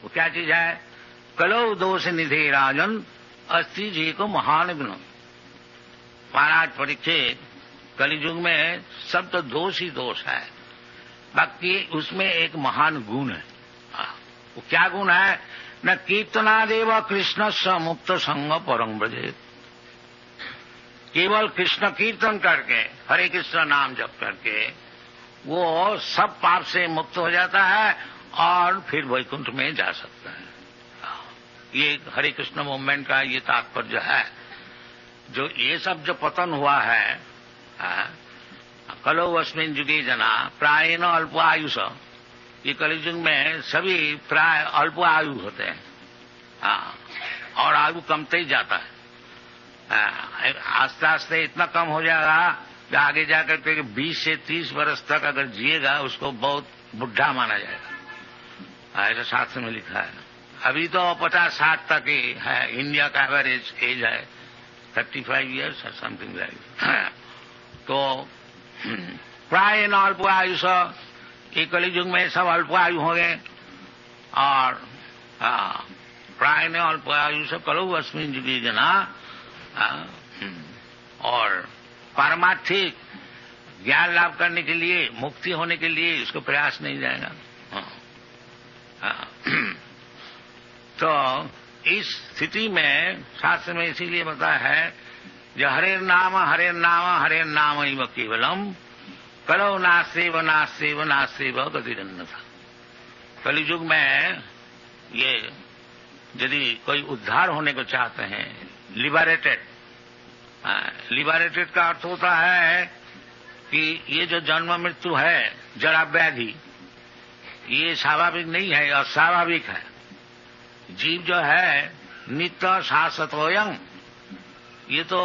वो क्या चीज है? कलो दोष निधि राजन अस्ति जी को महान गुण। महाराज परीक्षित, कलियुग में सब तो दोष ही दोष है, बाकी उसमें एक महान गुण है। वो क्या गुण है? न कीर्तनादेव कृष्ण स मुक्त संग परम ब्रजेत। केवल कृष्ण कीर्तन करके, हरे कृष्ण नाम जप करके वो सब पाप से मुक्त हो जाता है और फिर वैकुंठ में जा सकता है। ये हरे कृष्ण मूवमेंट का ये तात्पर्य है। जो ये सब जो पतन हुआ है, कलो अस्मिन् युगे जना प्रायेण अल्प आयुष, ये कलियुग में सभी प्राय अल्प आयु होते हैं। और आयु कमते ही जाता है। आस्ते आस्ते इतना कम हो जाएगा कि आगे जाकर के 20 से 30 वर्ष तक अगर जिएगा उसको बहुत बुढ़ा माना जाएगा। ऐसा शास्त्र में लिखा है। अभी तो 50-60 तक ही है, इंडिया का एवरेज एज है 35 ईयर्स और समथिंग लाइक। तो प्राय न अल्प आयुष, ये कलियुग में सब अल्प आयु हो गए। और प्राय न अल्प आयुष कलो अस्मिन् युगे जना, और पारमार्थिक ज्ञान लाभ करने के लिए, मुक्ति होने के लिए इसको प्रयास नहीं जाएगा। तो इस स्थिति में शास्त्र में इसीलिए बताया है जो हरे नाम हरे नाम हरे नाम इव केवलम कलो नास्तेव नास्तेव नास्तेव गतिरन्यथा। कलियुग में ये यदि कोई उद्धार होने को चाहते हैं, लिबरेटेड, लिबरेटेड का अर्थ होता है कि ये जो जन्म मृत्यु है, जरा व्याधि, ये स्वाभाविक नहीं है, अस्वाभाविक है। जीव जो है नित्य शाश्वतोयं, ये तो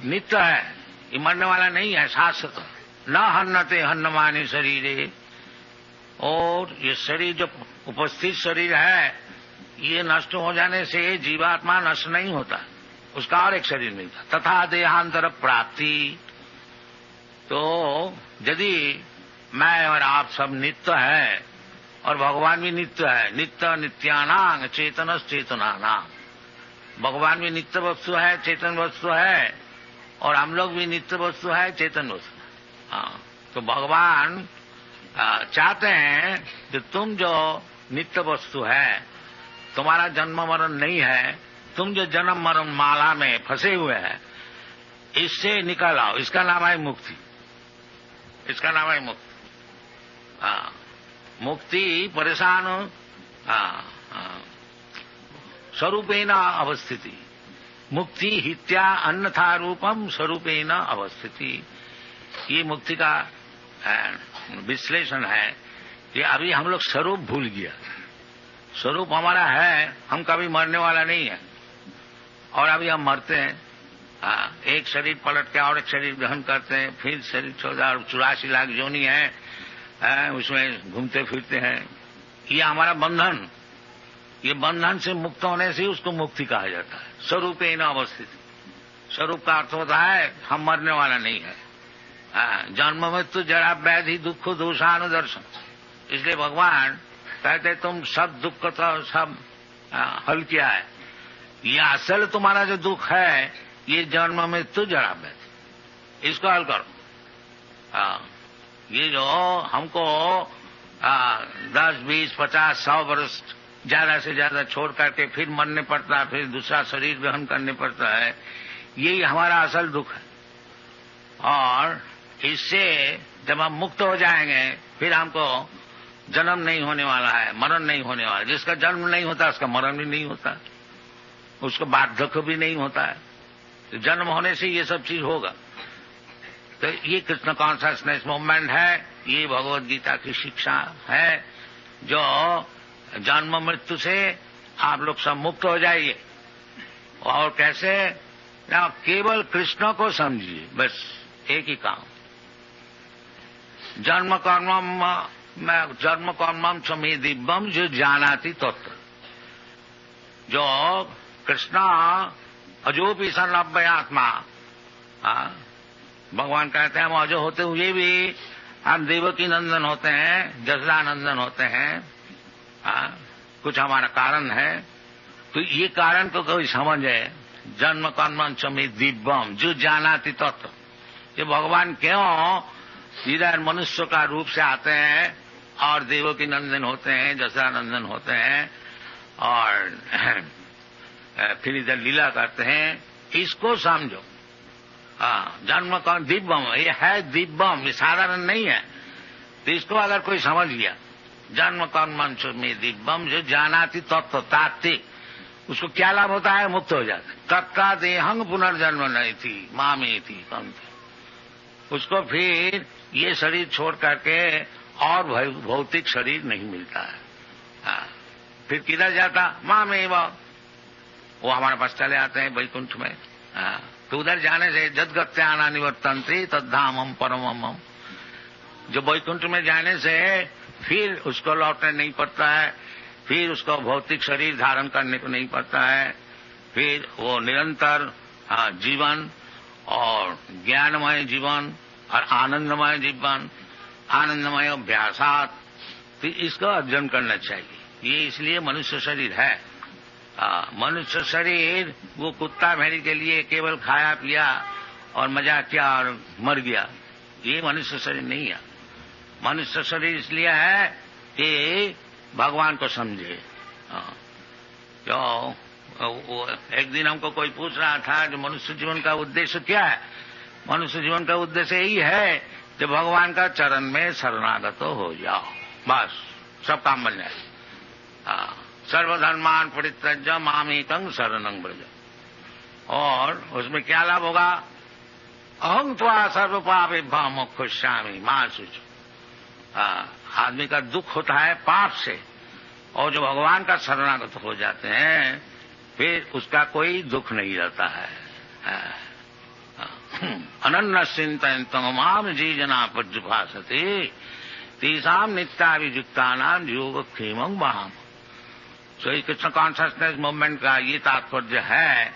नित्य है, ये मरने वाला नहीं है, शाश्वत। न हन्नते हन्नमाने शरीरे, और ये शरीर जो उपस्थित शरीर है ये नष्ट हो जाने से जीवात्मा नष्ट नहीं होता, उसका और एक शरीर मिलता। तथा देहांतर प्राप्ति। तो यदि मैं और आप सब नित्य है और भगवान भी नित्य है, नित्य नित्यानांग चेतनस चेतनानाम, भगवान भी नित्य वस्तु है, चेतन वस्तु है, और हम लोग भी नित्य वस्तु है, चेतन वस्तु। तो भगवान चाहते हैं कि तुम जो नित्य वस्तु है, तुम्हारा जन्म मरण नहीं है, तुम जो जन्म मरण माला में फंसे हुए हैं, इससे निकल आओ। इसका नाम है मुक्ति, इसका नाम है मुक्ति। मुक्ति परेशान स्वरूपेण अवस्थिति, मुक्ति हित्या अन्यथा रूपम स्वरूपेण अवस्थिति। ये मुक्ति का विश्लेषण है कि अभी हम लोग स्वरूप भूल गया। स्वरूप हमारा है, हम कभी मरने वाला नहीं है, और अभी हम मरते हैं। एक शरीर पलट के और एक शरीर ग्रहण करते हैं, फिर शरीर 84 लाख योनि है, उसमें घूमते फिरते हैं। ये हमारा बंधन, ये बंधन से मुक्त होने से उसको मुक्ति कहा जाता है। स्वरूपेण अवस्थित, स्वरूप का अर्थ होता है हम मरने वाला नहीं है। जन्म मृत्यु जरा व्याधि दुख दोषानुदर्शन, इसलिए भगवान कहते तुम सब दुख को तो सब हल किया है। ये असल तुम्हारा जो दुख है ये जन्म मृत्यु जरा व्याधि, इसको हल करो। ये जो हमको 10, 20, 50, 100 वर्ष ज्यादा से ज्यादा छोड़ करके फिर मरने पड़ता है, फिर दूसरा शरीर ग्रहण करने पड़ता है, यही हमारा असल दुख है। और इससे जब हम मुक्त हो जाएंगे फिर हमको जन्म नहीं होने वाला है, मरण नहीं होने वाला। जिसका जन्म नहीं होता उसका मरण भी नहीं होता, उसको बार्धक्य भी नहीं होता है। तो जन्म होने से ये सब चीज होगा। तो ये कृष्ण कॉन्शसनेस मूवमेंट है, ये भगवत गीता की शिक्षा है, जो जन्म मृत्यु से आप लोग सब मुक्त हो जाइए। और कैसे? ना केवल कृष्ण को समझिए, बस एक ही काम। जन्म कर्मम समी दिव्यम जो जानाति तत्व, जो कृष्ण अजोपि सन अव्ययात्मा, भगवान कहते हैं हम अजो होते हुए भी हम देवकी नंदन होते हैं, जसरा नंदन होते हैं, कुछ हमारा कारण है। तो ये कारण को कोई समझे, जन्म कर्म चमी दिव्यम, जो जानाति तत्व, ये भगवान क्यों इधर मनुष्य का रूप से आते हैं और देवों की नंदन होते हैं, जसरा नंदन होते हैं और फिर इधर लीला करते हैं, इसको समझो। जन्म कर्म दिव्यम, ये है दिव्यम, ये साधारण नहीं है। तो इसको अगर कोई समझ लिया, जन्म कर्म में दिव्यम, जो जानाति तत्व तात्ति, उसको क्या लाभ होता है? मुक्त हो जाता है। तत्का देहंग पुनर्जन्म नहीं थी माँ में थी कंत, उसको फिर ये शरीर छोड़ करके और भौतिक शरीर नहीं मिलता है। फिर किधर जाता? माँ में वो हमारे पास चले आते हैं वैकुंठ में। तो उधर जाने से जदगत्याना निवर्तन्ते तद्धामम परमम, जो वैकुंठ में जाने से फिर उसको लौटने नहीं पड़ता है, फिर उसको भौतिक शरीर धारण करने को नहीं पड़ता है, फिर वो निरंतर जीवन और ज्ञानमय जीवन और आनंदमय जीवन, आनंदमय अभ्यासात, तो इसको अर्जन करना चाहिए। ये इसलिए मनुष्य शरीर है। मनुष्य शरीर वो कुत्ता भेड़ी के लिए केवल खाया पिया और मजा किया और मर गया, ये मनुष्य शरीर नहीं है। मनुष्य शरीर इसलिए है कि भगवान को समझे। जो एक दिन हमको कोई पूछ रहा था कि मनुष्य जीवन का उद्देश्य क्या है? मनुष्य जीवन का उद्देश्य यही है कि भगवान का चरण में शरणागत हो जाओ, बस सब काम बन जाए। सर्वधर्मान परित्यज्य मामेकं शरणं व्रज। और उसमें क्या लाभ होगा? अहं त्वा सर्व पापेभ्यो मोक्षयिष्यामि मा शुचि। आदमी का दुख होता है पाप से, और जो भगवान का शरणागत हो जाते हैं फिर उसका कोई दुख नहीं रहता है। अनन्य चिंतन माम जी जना पर्युपासते तेषाम नित्याभियुक्तानां योगक्षेमं वहाम। तो कृष्ण कॉन्शसनेस मूवमेंट का ये तात्पर्य है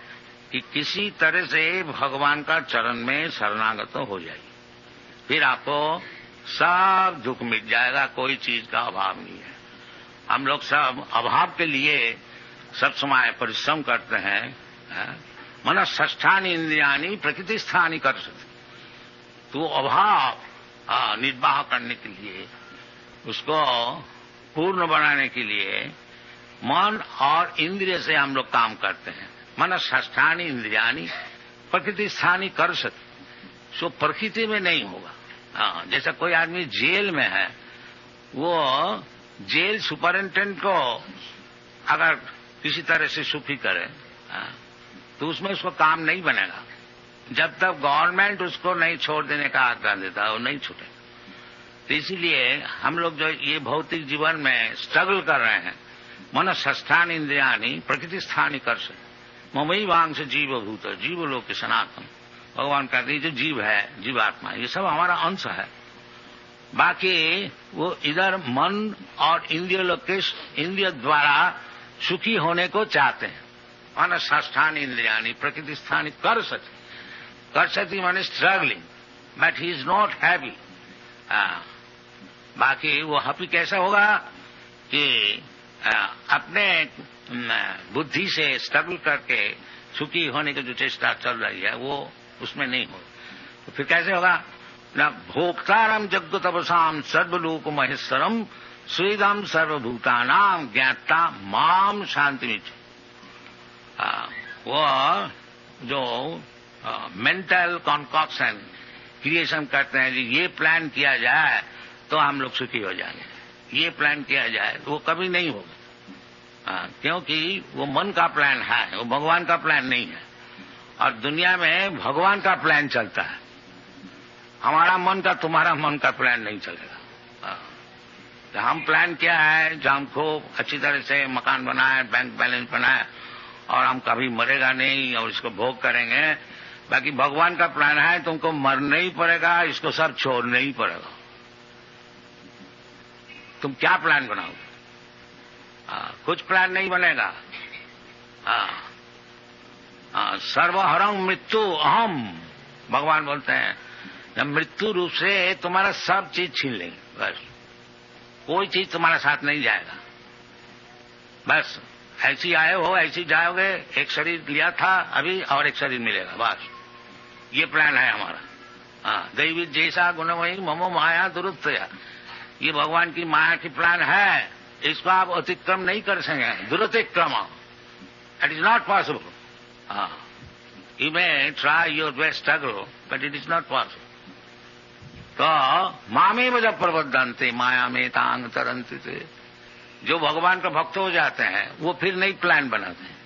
कि किसी तरह से भगवान का चरण में शरणागत हो जाइए, फिर आपको सब दुख मिट जाएगा, कोई चीज का अभाव नहीं है। हम लोग सब अभाव के लिए सब समय परिश्रम करते हैं। मन षष्ठानि इंद्रियानि प्रकृति स्थानी कर सकते, तो अभाव निर्वाह करने के लिए, उसको पूर्ण बनाने के लिए मन और इंद्रिय से हम लोग काम करते हैं। मन षष्ठानि इंद्रियानि प्रकृति स्थानी कर सकते, सो प्रकृति में नहीं होगा। जैसा कोई आदमी जेल में है, वो जेल सुपरिंटेंडेंट को अगर किसी तरह से सुखी करे तो उसमें उसको काम नहीं बनेगा। जब तक गवर्नमेंट उसको नहीं छोड़ देने का आज्ञा देता है वो नहीं छूटेगा। तो इसीलिए हम लोग जो ये भौतिक जीवन में स्ट्रगल कर रहे हैं, मन षष्ठानि इंद्रियानि प्रकृति स्थानी कर सकते, ममई वांश जीव भूत, जीव लोक सनातन। भगवान कहते हैं जो जीव है, जीवात्मा, ये सब हमारा अंश है। बाकी वो इधर मन और इंद्रिय लोक के इंद्रिय द्वारा सुखी होने को चाहते हैं। मन षष्ठानि इंद्रियानि प्रकृति स्थानी कर सकती माने struggling, but he is not happy. बाकी वो हैप्पी कैसा होगा कि अपने बुद्धि से स्ट्रगल करके सुखी होने की जो चेष्टा चल रही है वो उसमें नहीं हो, तो फिर कैसे होगा? न भोक्तारम जग्गु तपसाम सर्वलोक महेश्वरम सुहृदम सर्वभूतानाम ज्ञाता माम शांति मिच। वो जो मेंटल कॉन्कॉक्शन क्रिएशन करते हैं, ये प्लान किया जाए तो हम लोग सुखी हो जाएंगे, ये प्लान किया जाए वो कभी नहीं होगा। क्योंकि वो मन का प्लान है, वो भगवान का प्लान नहीं है। और दुनिया में भगवान का प्लान चलता है, हमारा मन का तुम्हारा मन का प्लान नहीं चलेगा। तो हम प्लान क्या है, जो हम खूब अच्छी तरह से मकान बनाए, बैंक बैलेंस बनाए और हम कभी मरेगा नहीं और इसको भोग करेंगे। बाकी भगवान का प्लान है तुमको मरना ही पड़ेगा, इसको सब छोड़ना ही पड़ेगा। तुम क्या प्लान बनाओगे? कुछ प्लान नहीं बनेगा। सर्वहरं मृत्यु अहम, भगवान बोलते हैं जब मृत्यु रूप से तुम्हारा सब चीज छीन लेंगे, बस कोई चीज तुम्हारा साथ नहीं जाएगा। बस ऐसी आए हो ऐसी जाओगे, एक शरीर लिया था अभी और एक शरीर मिलेगा, बस ये प्लान है हमारा। हाँ, दैवी जैसा गुणमयी ममो माया दुरुत्तया, ये भगवान की माया की प्लान है, इसको आप अतिक्रम नहीं कर सकेंगे, दुरतिक्रम, इट इज नॉट पॉसिबल। हाँ, you may try your best struggle but it is not possible. तो मामेव जब प्रबद्धन्ते माया में तांग तरंति थे, जो भगवान का भक्त हो जाते हैं वो फिर नई प्लान बनाते हैं।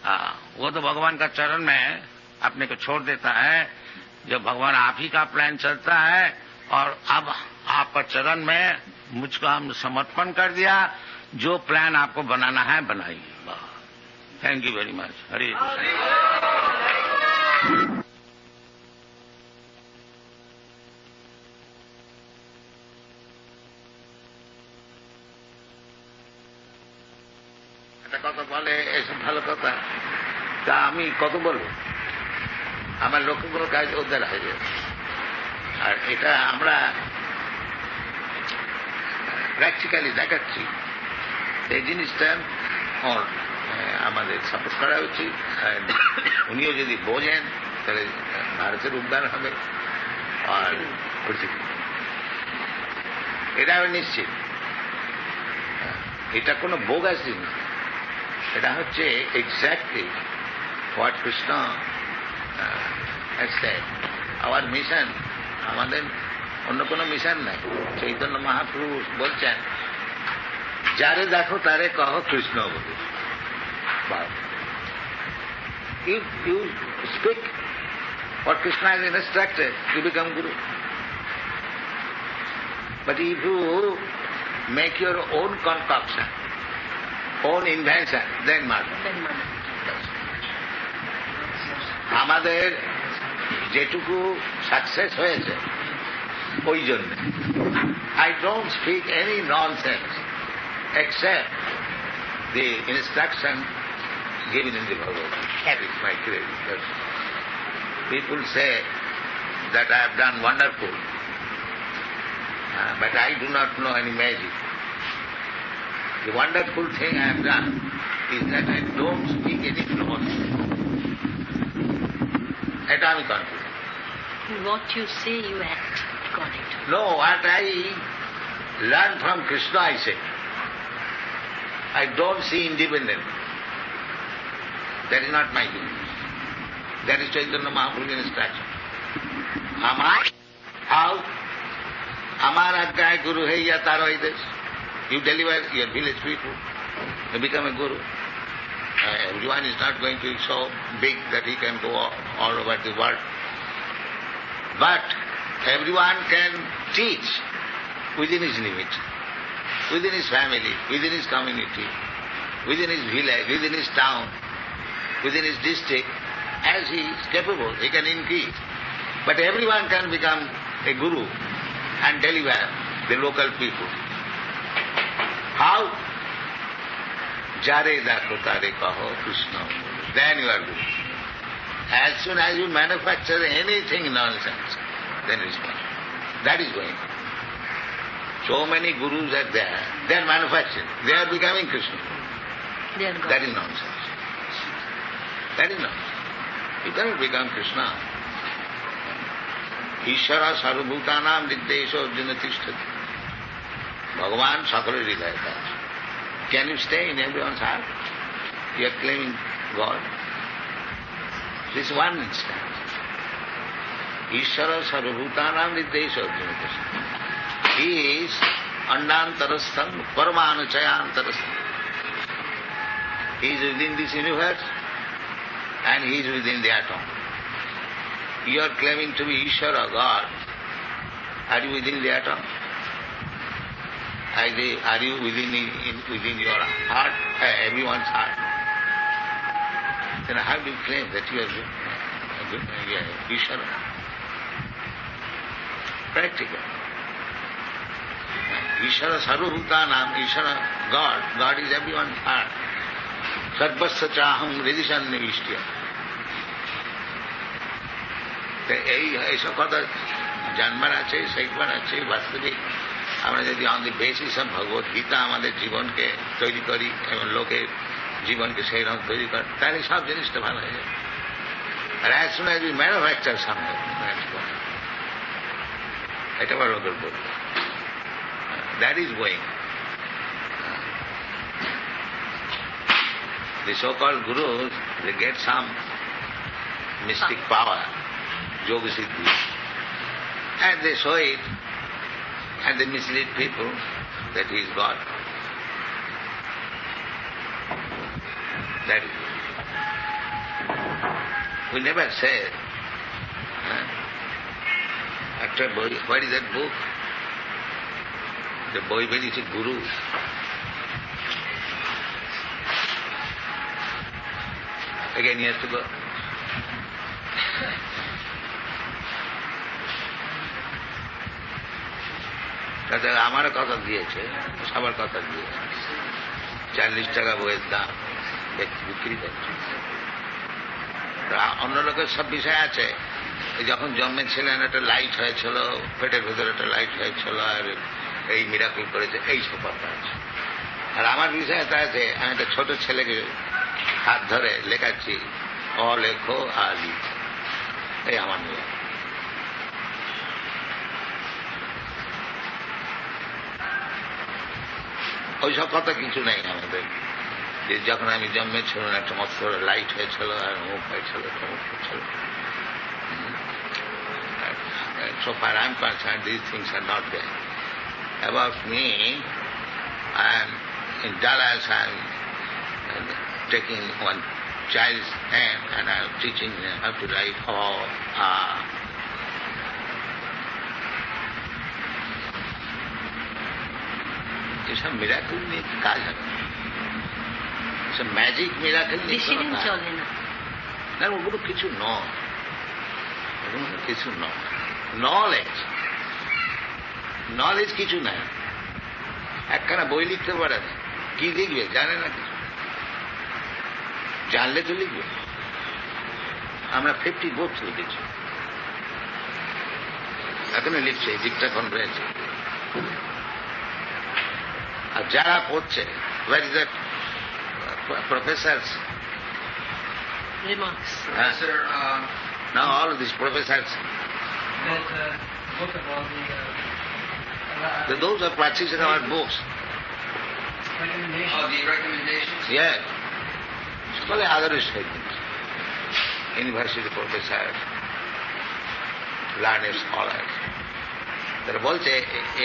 हाँ, वो तो भगवान का चरण में अपने को छोड़ देता है, जब भगवान आप ही का प्लान चलता है, और अब आपका चरण में मुझको हम समर्पण कर दिया, जो प्लान आपको बनाना है बनाइए। Thank you very much. Hare Krishna. কথা বলে এসব ভালো কথা, তা আমি কত বলবো, আমার লক্ষ্যগুলো কাজ ওদের হয়ে যায়। আর এটা আমরা প্র্যাকটিক্যালি দেখাচ্ছি, এই জিনিসটা আমাদের সাপোর্ট করা উচিত। উনিও যদি বোঝেন তাহলে ভারতের উদ্ধার হবে। আর এটা আমি নিশ্চিত, এটা কোনো বোগাস জিনিস, এটা হচ্ছে exactly what Krishna our mission. আমাদের অন্য কোনো মিশন নাই। চৈতন্য মহাপ্রভু বলছেন, যারে দেখো তারে কহ কৃষ্ণ বলে। You speak what Krishna has instructed, you become Guru. But if you make your own concoction, own invention, then matter. আমাদের যেটুকু সাকসেস হয়েছে ওই জন্য I don't speak any nonsense except the instruction given in the Bhagavad Gita. That is my credit. People say that I have done wonderful, but I do not know any magic. The wonderful thing I have done is that I don't speak any nonsense. এটা আমি confident. What you say, you act according to. No, what I learn from Krishna, I say. I don't see independent. That is not my business. That is Chaitanya Mahaprabhu's instruction. How? Amar Adhyay Guru Heiya Taro Hides. You deliver your village people, you become a guru. Everyone is not going to be so big that he can go all over the world. But everyone can teach within his limit, within his family, within his community, within his village, within his town, within his district. As he is capable, he can increase. But everyone can become a guru and deliver the local people. How? Jare dakho tare kaho Krishna. Then you are good. As soon as you manufacture anything nonsense, then it is gone. That is going on. So many gurus are there. They are manufacturing. They are becoming Krishna. That is nonsense. That is nonsense. You cannot become Krishna. Ishvara sarvabhutanam niddesho arjuna tishtati. Bhagavan sakala hridayata. Can you stay in everyone's heart? You are claiming God. This is one instance. Ishvara sarvabhutanam niddesho arjuna tishtati. He is andantarastham paramanuchayantarastham. He is within this universe and he is within the atom. You are claiming to be Ishvara, God. Are you within the atom? Are you within your heart, everyone's heart? Then how do you claim that you are Ishvara? Practical. Ishvara sarvabhutanam, Ishvara, God. God is everyone's heart. Sarvasya chaham hridishan nivishya. এইসব কথা জানবার আছে, শিখবার আছে, বাস্তবিক আমরা যদি on the basis of Bhagavad Gita আমাদের জীবনকে তৈরি করি এবং লোকের জীবনকে সেই রকম তৈরি করে, তাহলে সব জিনিসটা ভালো হয়ে যায়। আর as soon as we manufacture something, এটা আবার ওদের বলবো, that is going. The so-called gurus, they get some mystic power, yoga siddhi, and they show it, and they mislead people that he is God. That is it. We never say, after what is that book? The boy is a guru. Again he has to go. তাতে আমারও কথা দিয়েছে, সবার কথা দিয়েছে, 40 টাকা বইয়ের দাম বিক্রি করছে। অন্য লোকের সব বিষয় আছে। যখন জন্মেছিলেন একটা লাইট হয়েছিল, পেটের ভেতরে একটা লাইট হয়েছিল, আর এই মিরাকল করেছে, এই সব কথা আছে। আর আমার বিষয়টা আছে, আমি একটা ছোট ছেলেকে হাত ধরে লেখাচ্ছি, অ লেখো আলি, এই আমার নিয়ে। ওইসব কথা কিছু নেই আমাদের, যে যখন আমি জন্মেছিলাম একটা মস্ত লাইট হয়েছিল, আর মুখ হয়েছিল, মুখ হয়েছিল। So far I am concerned, these things are not there. About me, I am in Dallas, I am taking one child's hand and I am teaching him how to write এসব miracle নিয়ে কাজ হবে, এসব magic miracle নিয়ে চলে না। না, ওগুলো কিছু নয়, ওগুলো কিছু নয়। নলেজ কিছু নাই। একখানা বই লিখতে পারে না, কি লিখবে জানে না কিছু, জানলে তো লিখবে। আমরা 50 বুকস লিখেছি, এখনো লিখছে, ডিকটাফোন রয়েছে। আর যারা পড়ছে, where is that professors? Remarks. Sir, Now all of these professors, that book of all the those are practicing our books. recommendations. Oh, the recommendations? Yes. সকলে আদরের সহিত ইউনিভার্সিটি প্রফেসর, লার্নেড স্কলার, তারা বলছে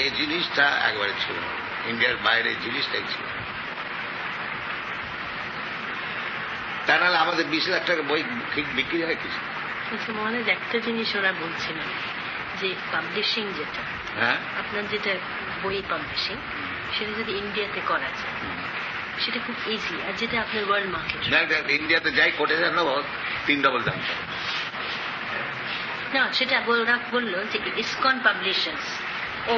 এই জিনিসটা একবারে ছিল না, ইন্ডিয়ার বাইরে জিনিসটাই ছিল। তা নাহলে আমাদের 20 লাখ টাকা বই ঠিক বিক্রি হয় কিছু। মহারাজ, একটা জিনিস ওরা বলছিল যে পাবলিশিং যেটা, হ্যাঁ, আপনার যেটা বই পাবলিশিং, সেটা যদি ইন্ডিয়াতে করা যায় সেটা খুব ইজি, আর যেটা আপনার ওয়ার্ল্ড মার্কেট। ইন্ডিয়াতে যাই কোটে নেবো 3 ডবল দাম না, সেটা ওরা বললো যে ইসকন পাবলিশার্স, ও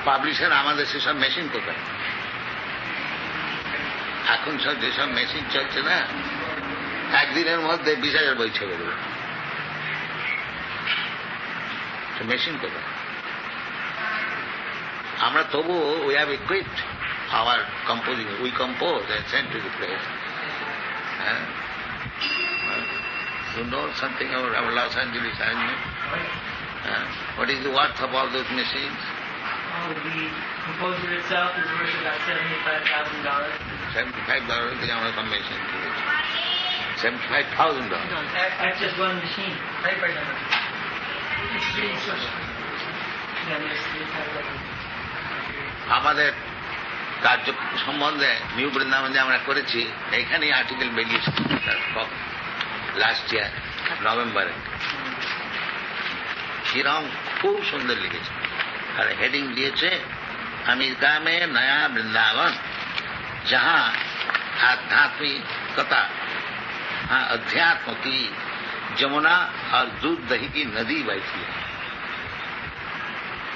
পাবলিশার আমাদের সেসব মেশিন কোথায়? এখন সব যেসব মেশিন চলছে না, একদিনের মধ্যে 20,000 বই ছেড়ে দেবে। মেশিন কোথায়? আমরা তবু we have equipped our composing. We compose and send to the place. You know something about our Los Angeles arrangement? What is the worth of all those machines? The composer itself is worth about $75,000. $75 দিয়ে আমরা সব machine কিনেছি। $75,000. That's just one machine. Typewriter. আমাদের কার্য সম্বন্ধে new Vrindavan যে আমরা করেছি, এখানেই আর্টিকেল বেরিয়েছে লাস্ট ইয়ার নভেম্বরে। কিরম খুব সুন্দর লিখেছে, আর হেডিং দিয়েছে अमेरिका में नया वृंदावन, जहां आध्यात्मिकता, हाँ अध्यात्म की যমুনা আর দুধ দহি কি নদী বইছি।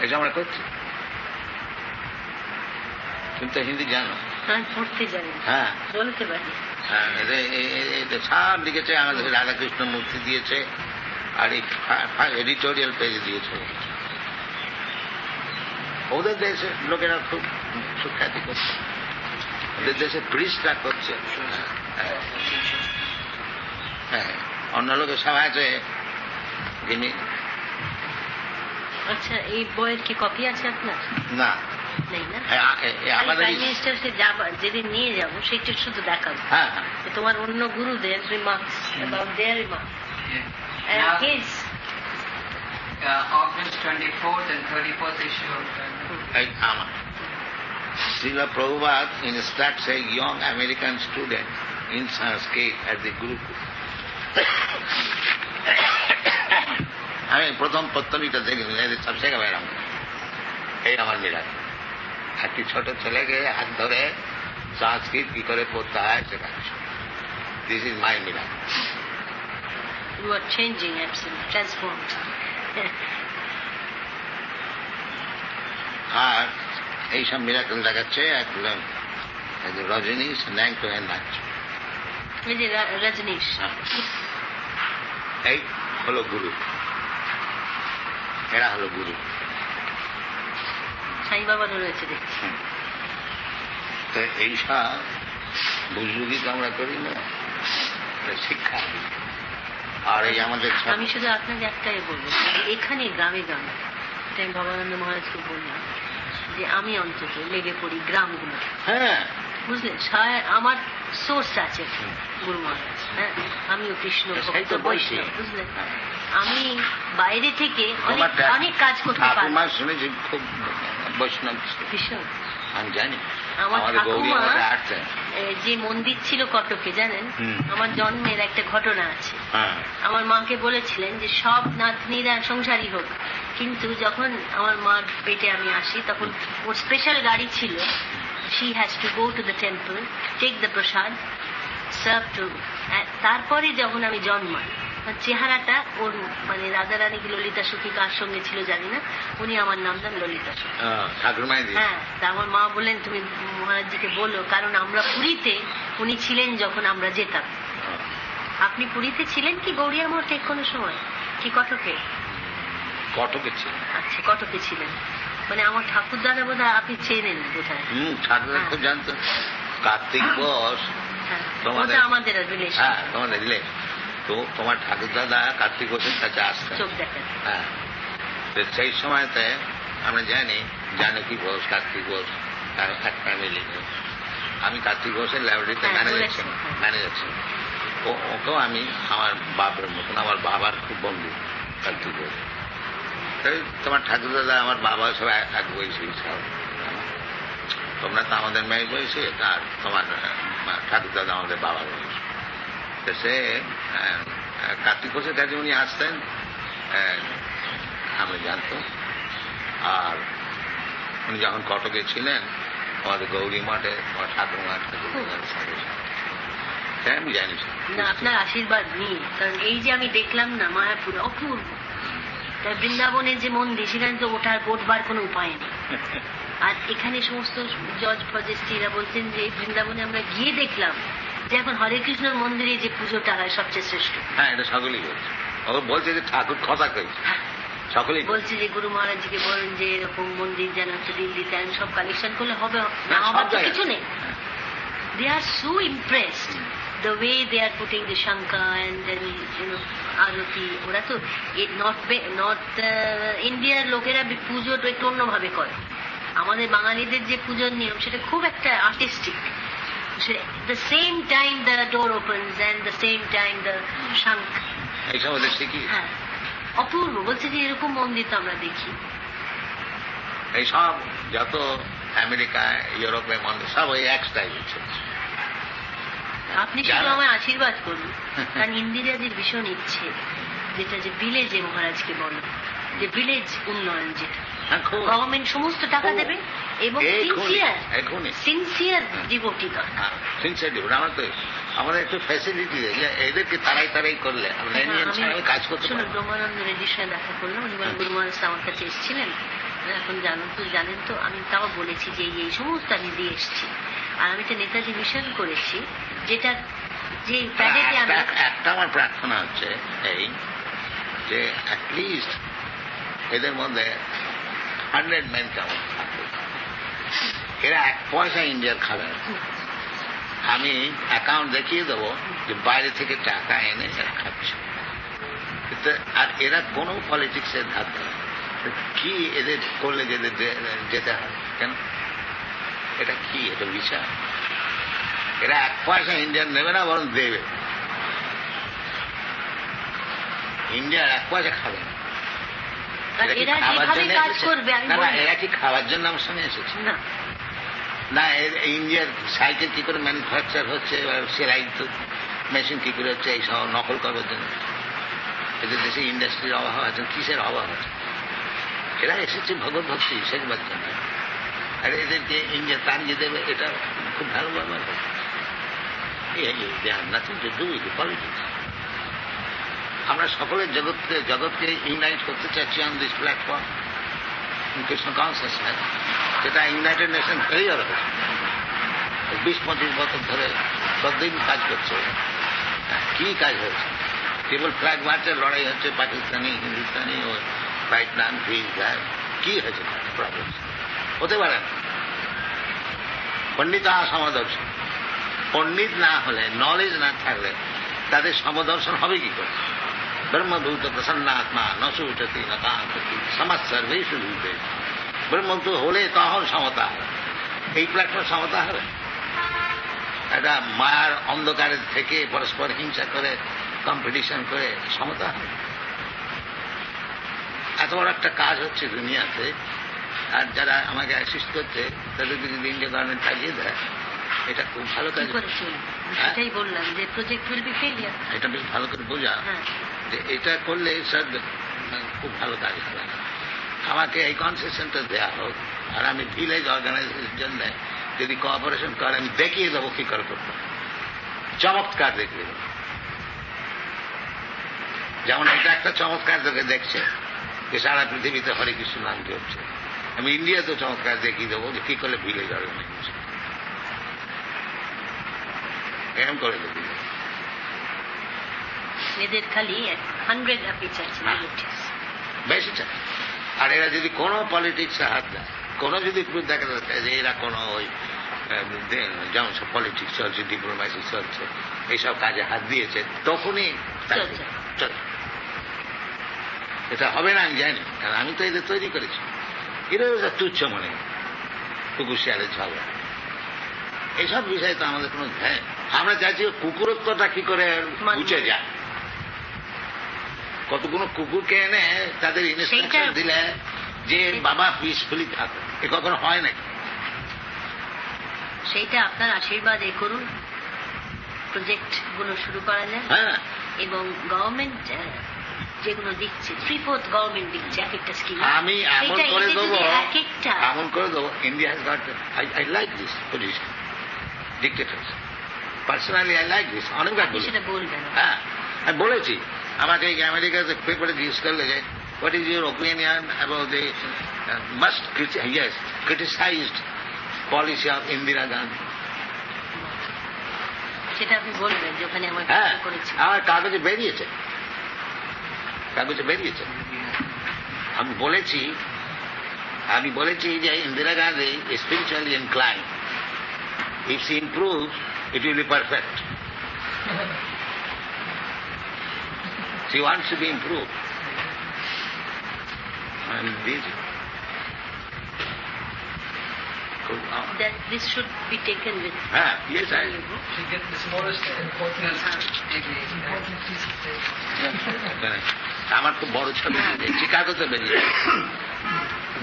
এটা আমরা করছি, কিন্তু হিন্দি জানো? পড়তে জানি, হ্যাঁ বলতে পারি। হ্যাঁ, সব লিখেছে, আমাদের রাধাকৃষ্ণ মূর্তি দিয়েছে, আর এডিটোরিয়াল পেজ দিয়েছে। ওদের দেশে লোকেরা খুব সুখ্যাতি করছে, ওদের দেশে প্রিস্টরা করছে। হ্যাঁ, অন্য লোকের সব আছে। যিনি আচ্ছা, এই বইয়ের কি কপি আছে আপনার? না, নেই না? আমাদের প্রাইম মিনিস্টার যেদিন নিয়ে যাবো সেটা শুধু দেখাবো। হ্যাঁ হ্যাঁ, যে তোমার অন্য গুরুদের remarks about their remarks Now, and his. August 24th and 31st issue of এই আমার Srila Prabhupada instructs a young American student in Sanskrit at the Gurukul. আমি প্রথম পত্তনিটা দেখে সব শেখাবে এরকম। এই আমার মিরাজ, একটি ছোট ছেলেকে হাত ধরে সংস্কৃত কি করে পড়তে হয় শেখাচ্ছে। This is my mirage. You are changing, absolutely transformed. আর এইসব মিরাকল দেখাচ্ছে একদম রজনীশ ন্যাংটো হয়ে নাচছে। এই যে রজনীশ, এই হলো গুরু, এরা হলো গুরু। সাই বাবারও রয়েছে দেখছি। তো এইসব বুঝবুঝি তো আমরা করি না, শিক্ষা। আর এই আমাদের আমি শুধু আপনাকে একটাই বলবো, এখানে গ্রামে গ্রামে, এটা আমি ভবানন্দ মহারাজকে বললাম যে আমি অন্তত লেগে পড়ি গ্রামগুলো। হ্যাঁ, বুঝলেন, আমার সোর্স আছে গুরু মহারাজ। হ্যাঁ, আমিও কৃষ্ণ ভক্ত বৈষ্ণব, বুঝলেন। আমি বাইরে থেকে অনেক কাজ করতে পারি। ঠাকুমা শুনেছি খুব বৈষ্ণব ভীষণ। আমি জানি। আমার ঠাকুমা আসছে যে মন্দির ছিল কটকে, জানেন, আমার জন্মের একটা ঘটনা আছে। হ্যাঁ, আমার মাকে বলেছিলেন যে সব নাতনিরা সংসারী হোক, কিন্তু যখন আমার মার পেটে আমি আসি তখন ওর স্পেশাল গাড়ি ছিল। she has to go to the temple, take the prasad, serve to. তারপরে যখন আমি জন্মাই, চেহারাটা ওর, মানে রাজা রানী কি ললিতা সখী কার সঙ্গে ছিল জানি না, উনি আমার নাম দেন ললিতা সখী। ঠাকুরমাই। হ্যাঁ, তা আমার মা বললেন তুমি মহারাজজিকে বলো, কারণ আমরা পুরীতে উনি ছিলেন যখন আমরা যেতাম। আপনি পুরীতে ছিলেন কি গৌড়িয়া মঠে কোনো সময়, কি কটকে? কটকে ছিল। আচ্ছা, কটকে ছিলেন। মানে আমার ঠাকুর দাদা বোধহয় আপনি চেনেন বোধহয়। ঠাকুর খুব জানতো। কার্তিক বোস তোমাদের, আমাদের রিলেশন। হ্যাঁ, তোমাদের রিলেশন। তো তোমার ঠাকুর দাদা কার্তিক বোসের কাছে আসতেন, চোখ দেখেন। হ্যাঁ, সেই সময়তে আমরা জানি জানকী বোস, কার্তিক বোস এক ফ্যামিলি। আমি কার্তিক বোসের ল্যাবরেটরিতে ম্যানেজার ছিলাম। ওকেও আমি আমার বাপের মতন, আমার বাবার খুব বন্ধু কার্তিক বোস। তোমার ঠাকুর দাদা আমার বাবা সব এক বয়সী সব। তোমরা তো আমাদের মেয়ে বয়সী, আর তোমার ঠাকুর দাদা আমাদের বাবার বয়সী। তো সে কার্তিক বোসের কাছে উনি আসতেন, আমি জানতাম। আর উনি যখন কটকে ছিলেন আমাদের গৌরী মাঠে, আমার ঠাকুর মা ঠাকুর আমি জানি না, আপনার আশীর্বাদ নিয়ে। কারণ এই যে আমি দেখলাম না মায়াপুর অপূর্ব, বৃন্দাবনের যে মন্দির সেখানে তো ওঠবার কোনো উপায় নেই। আর এখানে সমস্ত জজ ফজেস্ট্রিরা বলছেন যে বৃন্দাবনে আমরা গিয়ে দেখলাম যে এখন হরে কৃষ্ণর মন্দিরে যে পুজোটা হয় সবচেয়ে শ্রেষ্ঠ। হ্যাঁ, এটা সকলেই বলছে। ও বলছে যে ঠাকুর কথা কইছে, সকলেই বলছে যে গুরু মহারাজজিকে বলেন যে এরকম মন্দির যেন একটা দিল্লিতে সব কালেকশন করলে হবে না, হবার তো কিছু নেই। They are so impressed the way they are putting the Shankha and then, Arati. ওরা তো নর্থ ইন্ডিয়ার লোকেরা পুজোটা একটু অন্যভাবে করে। আমাদের বাঙালিদের যে পুজোর নিয়ম সেটা খুব একটা artistic. The same time the door opens and the same time the Shankh. এইসব ওদের শিখি। হ্যাঁ, অপূর্ব। বলছে যে এরকম মন্দির তো আমরা দেখি। এইসব যত আমেরিকায় ইউরোপে মন্দির সব ওই এক স্টাইল। আপনি শুধু আমার আশীর্বাদ করুন, কারণ ইন্দিরাজির ভীষণ ইচ্ছে যেটা যে ভিলেজে মহারাজকে বলো, যে ভিলেজ উন্নয়ন, যেটা গভর্নমেন্ট সমস্ত টাকা দেবে এবং সিনসিয়ার ডিভোটি দরকার। আমাদের একটু ফ্যাসিলিটি এদেরকে তারাই করলে কাজ করতে। শুনুন, ব্রহ্মানন্দ রেড্ডির সঙ্গে দেখা করলাম, উনি গুরু মহারাজ আমার কাছে এসেছিলেন। এখন জানেন তো আমি তাও বলেছি যে এই সমস্ত আমি দিয়ে এসেছি। আর আমি তো নেতাজি মিশন করেছি, যেটা যে একটা আমার প্রার্থনা হচ্ছে এই যে অ্যাটলিস্ট এদের মধ্যে 100 men কেমন থাকবে? এরা 1 পয়সা ইন্ডিয়ার খাবে না। আমি অ্যাকাউন্ট দেখিয়ে দেবো যে বাইরে থেকে টাকা এনে এরা খাচ্ছে। আর এরা কোনো পলিটিক্সের ধার দেয় না। কি এদের করলে যেতে হয় কেন? এটা কি? এটা বিচার? এরা 1 পয়সা ইন্ডিয়ান নেবে না, বরং দেবে। ইন্ডিয়ার 1 পয়সা খাবে না। এরা কি খাওয়ার জন্য আমার সঙ্গে এসেছে? না, ইন্ডিয়ার সাইকেল কি করে ম্যানুফ্যাকচার হচ্ছে, সেলাই মেশিন কি করে হচ্ছে, এইসব নকল করবার জন্য। এদের দেশে ইন্ডাস্ট্রির অভাব আছে, কিসের অভাব আছে? এরা এসেছে ভগবত ভক্তি শেখবার জন্য। আর এদেরকে ইন্ডিয়া তাড়িয়ে দেবে, এটা খুব ভালো ব্যবহার হবে। Nothing to do with politics. আমরা সকলের জগৎকে ইউনাইট করতে চাচ্ছি on this platform Krishna consciousness. সেটা ইউনাইটেড নেশন হয়ে যাবে। 20-25 বছর ধরে প্রতিদিন কাজ করছে। কি কাজ হয়েছে? কেবল ফ্ল্যাগ মার্চের লড়াই হচ্ছে, পাকিস্তানি, হিন্দুস্তানি ও ভাইটনাম, কি হয়েছে? প্রবলেম হতে পারে না। পণ্ডিত সমদর্শন। পণ্ডিত না হলে, নলেজ না থাকলে তাদের সমদর্শন হবে কি করে? ব্রহ্মভূত প্রসন্নাত্মা নসুচতি নকাঙ্ক্ষতি সমস্ত ভূতে। ব্রহ্মভূত হলে তখন সমতা হবে। এই প্ল্যাটফর্ম সমতা হবে? একটা মায়ার অন্ধকারের থেকে পরস্পর হিংসা করে, কম্পিটিশন করে সমতা হবে? এত বড় একটা কাজ হচ্ছে দুনিয়াতে, আর যারা আমাকে অ্যাসিস্ট করছে তাদেরকে যদি ইন্ডিয়া গভর্নমেন্ট চালিয়ে দেয়, এটা খুব ভালো কাজ। সেটাই বললাম যে প্রজেক্ট উইল বি ফেলিয়ার। এটা বেশ ভালো করে বোঝা যে এটা করলে স্যার খুব ভালো কাজ হবে। আমাকে এই কনসেশনটা দেওয়া হোক, আর আমি ভিলেজ অর্গানাইজেশনের জন্য যদি কোঅপারেশন করে আমি দেখিয়ে দেবো কি করে করতে, চমৎকার দেখিয়ে দেবো। যেমন এটা একটা চমৎকার তোকে দেখছে যে সারা পৃথিবীতে হরে কৃষ্ণ নাম হচ্ছে, আমি ইন্ডিয়াতেও চমৎকার দেখিয়ে দেবো যে কি করলে ভিলেজ অর্গানাইজেশন এরকম করে দেবো। এদের খালি 100 আপনি চাচ্ছেন বেশি চাই। আর এরা যদি কোনো পলিটিক্স হাত দেয়, কোনো যদি দেখা যাচ্ছে যে এরা কোনো ওই যেমন সব পলিটিক্স চলছে, ডিপ্লোম্যাসি চলছে, এইসব কাজে হাত দিয়েছে, তখনই চলে। এটা হবে না আমি জানি, কারণ আমি তো এদের তৈরি করেছি। এরা তুচ্ছ মনে কুকুর শিয়ালের ঝগড়া, এইসব বিষয়ে তো আমাদের কোনো ধ্যান। আমরা চাইছি কুকুরত্বটা কি করে বুঝে যায়। কতগুলো কুকুরকে এনে তাদের ইনস্ট্রাকশন দিলে যে বাবা পিসফুলি থাকো, এ কখনো হয় নাকি? সেইটা আপনার আশীর্বাদ করুন, প্রজেক্ট গুলো শুরু করা যায়। এবং গভর্নমেন্ট যেগুলো দিচ্ছে, 3/4 গভর্নমেন্ট দিচ্ছে এক একটা স্কিম। আমি এমন করে দেবো, India has got, I like this position, dictators. Personally I like this. অনেকবার সেটা বলবেন। হ্যাঁ, আমি বলেছি। আমাকে এই আমেরিকাতে পেপারে জিজ্ঞেস করলে যে what is your opinion about the must criticised policy of Indira Gandhi, সেটা আপনি বলবেন যে ওখানে আমার করেছি। আমার কাগজে বেরিয়েছে। আমি বলেছি যে Indira Gandhi spiritually inclined, if she improves it will be perfect. She wants to be improved. And that this should be taken with. Yes, I. To get the smallest important piece of paper. আমার খুব বড় ছবি চিকাগোতে বেরিয়ে,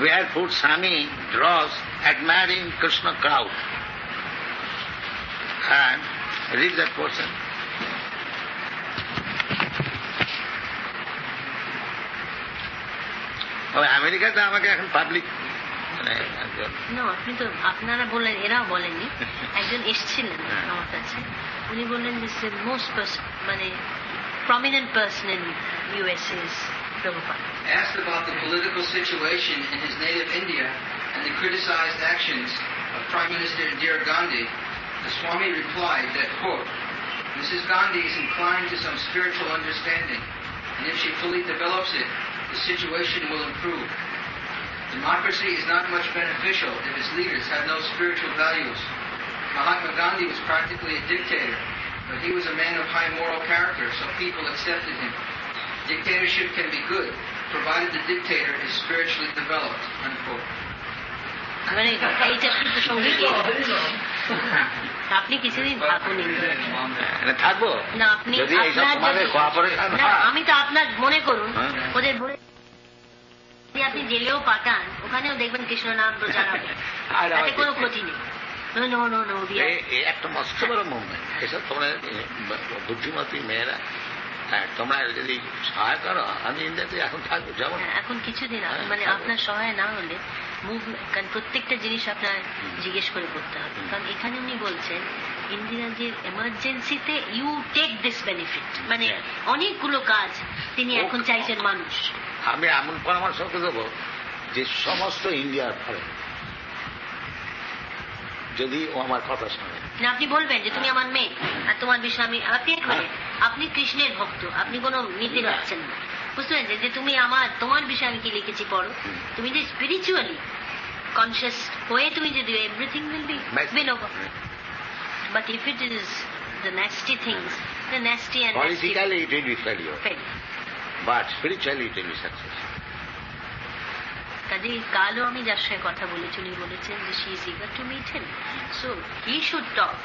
barefoot Swami draws admiring Krishna crowd, and read that portion. আমেরিকাতে আমাকে এখন public আপনি তো আপনারা বললেন, এরাও বলেননি। একজন এসেছিলেন আমার কাছে, উনি বললেন যে মোস্ট মানে prominent person in USA is Prabhupada. Asked about the political situation in his native India and the criticized actions of Prime Minister Indira Gandhi, the Swami replied that, quote, Mrs. Gandhi is inclined to some spiritual understanding, and if she fully develops it, the situation will improve. Democracy is not much beneficial if its leaders have no spiritual values. Mahatma Gandhi was practically a dictator, but he was a man of high moral character, so people accepted him. Dictatorship can be good, provided the dictator is spiritually developed, unquote. মানে এইটা কিন্তু সঙ্গে আপনি কিছুদিন থাকুন থাকবো না, আপনি যদি এইসব তোমাদের কোঅপারেশন না, আমি তো আপনার মনে করুন ওদের বলে আপনি জেলেও পাঠান, ওখানেও দেখবেন কৃষ্ণ নাম প্রচার হবে, তাতে কোনো ক্ষতি নেই। একটা মস্ত বড় মুভমেন্ট, এসব তোমরা বুদ্ধিমতী মেয়েরা তোমরা যদি সহায় করো, আমি ইন্ডিয়াতে এখন থাকবো, যেমন এখন কিছুদিন মানে আপনার সহায় না হলে কারণ প্রত্যেকটা জিনিস আপনার জিজ্ঞেস করে করতে হবে, কারণ এখানে উনি বলছেন ইন্দিরাজির এমার্জেন্সিতে ইউ টেক দিস বেনিফিট, মানে অনেকগুলো কাজ তিনি এখন চাইছেন মানুষ। আমি এমন পরামর্শ দেবো যে সমস্ত ইন্ডিয়ার ফলে যদি ও আমার কথা শোনে, না আপনি বলবেন যে তুমি আমার মেয়ে আর তোমার বিষয় আমি, আপনি কৃষ্ণের ভক্ত, আপনি কোনো নীতি রাখছেন না, বুঝতে পারছেন যে তুমি তোমার বিষয়ে আমি কি লিখেছি পড়ো, তুমি যে স্পিরিচুয়ালি কনসিয়াস হয়ে তুমি যদি everything will be well over, but if it is the nasty things, the nasty and politically it will be failure, but spiritually it will be success. কাজে কালও আমি যার সঙ্গে কথা বলেছি উনি বলেছেন যে she is eager to meet him, so he should talk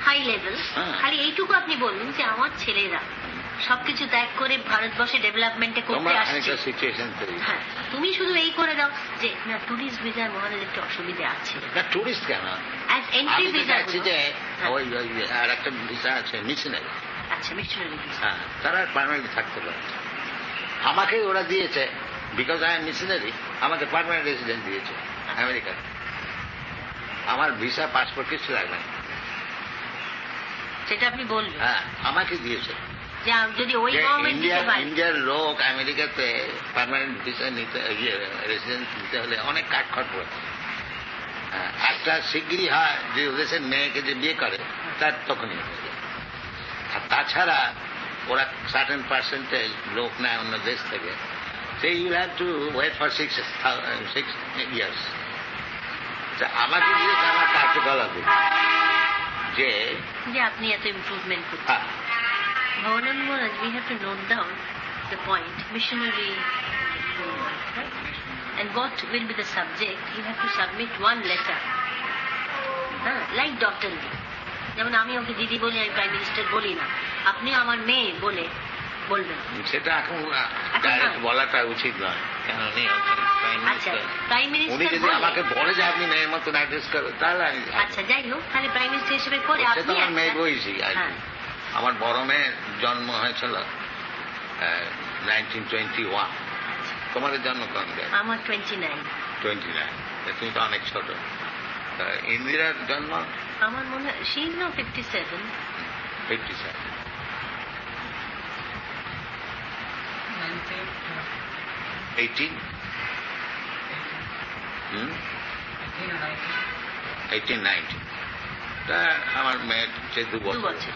high level. খালি এইটুকু আপনি বলুন যে আমার ছেলেরা সবকিছু ত্যাগ করে ভারতবর্ষে ডেভেলপমেন্টে করতে আসছে, হ্যাঁ তুমি শুধু এই করে দাও যে না টুরিস্ট ভিসার মহারাজ একটু অসুবিধা আছে, না টুরিস্ট কেন, অ্যাজ এন্ট্রি ভিসা আর একটা ভিসা আছে মিশনারি, আচ্ছা মিশনারি ভিসা, হ্যাঁ তারা পার্মানেন্ট থাকতে পারে। আমাকে ওরা দিয়েছে বিকজ আই এম মিশনারি, আমাকে পার্মানেন্ট রেসিডেন্ট দিয়েছে আমেরিকা, আমার ভিসা পাসপোর্ট কিছু লাগবে না, সেটা আপনি বলবেন, হ্যাঁ আমাকে দিয়েছে। যদি ওই ইন্ডিয়ার লোক আমেরিকাতে পার্মানেন্ট ভিসা নিতে, রেসিডেন্স নিতে হলে অনেক কাঠখড় পড়ে, একটা শিগগিরই হয় যে দেশের মেয়েকে যে বিয়ে করে তার তখনই হয়ে যায়, আর তাছাড়া ওরা সার্টেন পার্সেন্টেজ লোক নেয় অন্য দেশ থেকে, সেই you have to wait for 6 years। আমাকে দিয়েছে আমার কার্যকলাপে যে আপনি এত ইমপ্রুভমেন্ট করছেন। Bhavanand Maharaj, we have to note down the point, missionary, and what will be the subject, you have to submit one letter, like Dr. Lee, যেমন আমি ওকে দিদি বলি, আমি প্রাইম মিনিস্টার বলি না, আপনি আমার মেয়ে বলে বলবেন, সেটা এখন বলাটা উচিত নয়, কেন প্রাইম মিনিস্টার যদি আমাকে বলে যে আপনি মেয়ের মতন অ্যাড্রেস করবেন তাহলে আমি, আচ্ছা যাই হোক, তাহলে প্রাইম মিনিস্টার হিসেবে করে আপনি মেয়ে বইছি। আমার বড় মেয়ের জন্ম হয়েছিল 1921, তোমাদের জন্ম কখন? আমার 29। তুমি তো অনেক ছোট। ইন্দিরার জন্ম আমার মনে হয় she is now 57। 57। 18 18-19, তা আমার মেয়ের 2 বছর।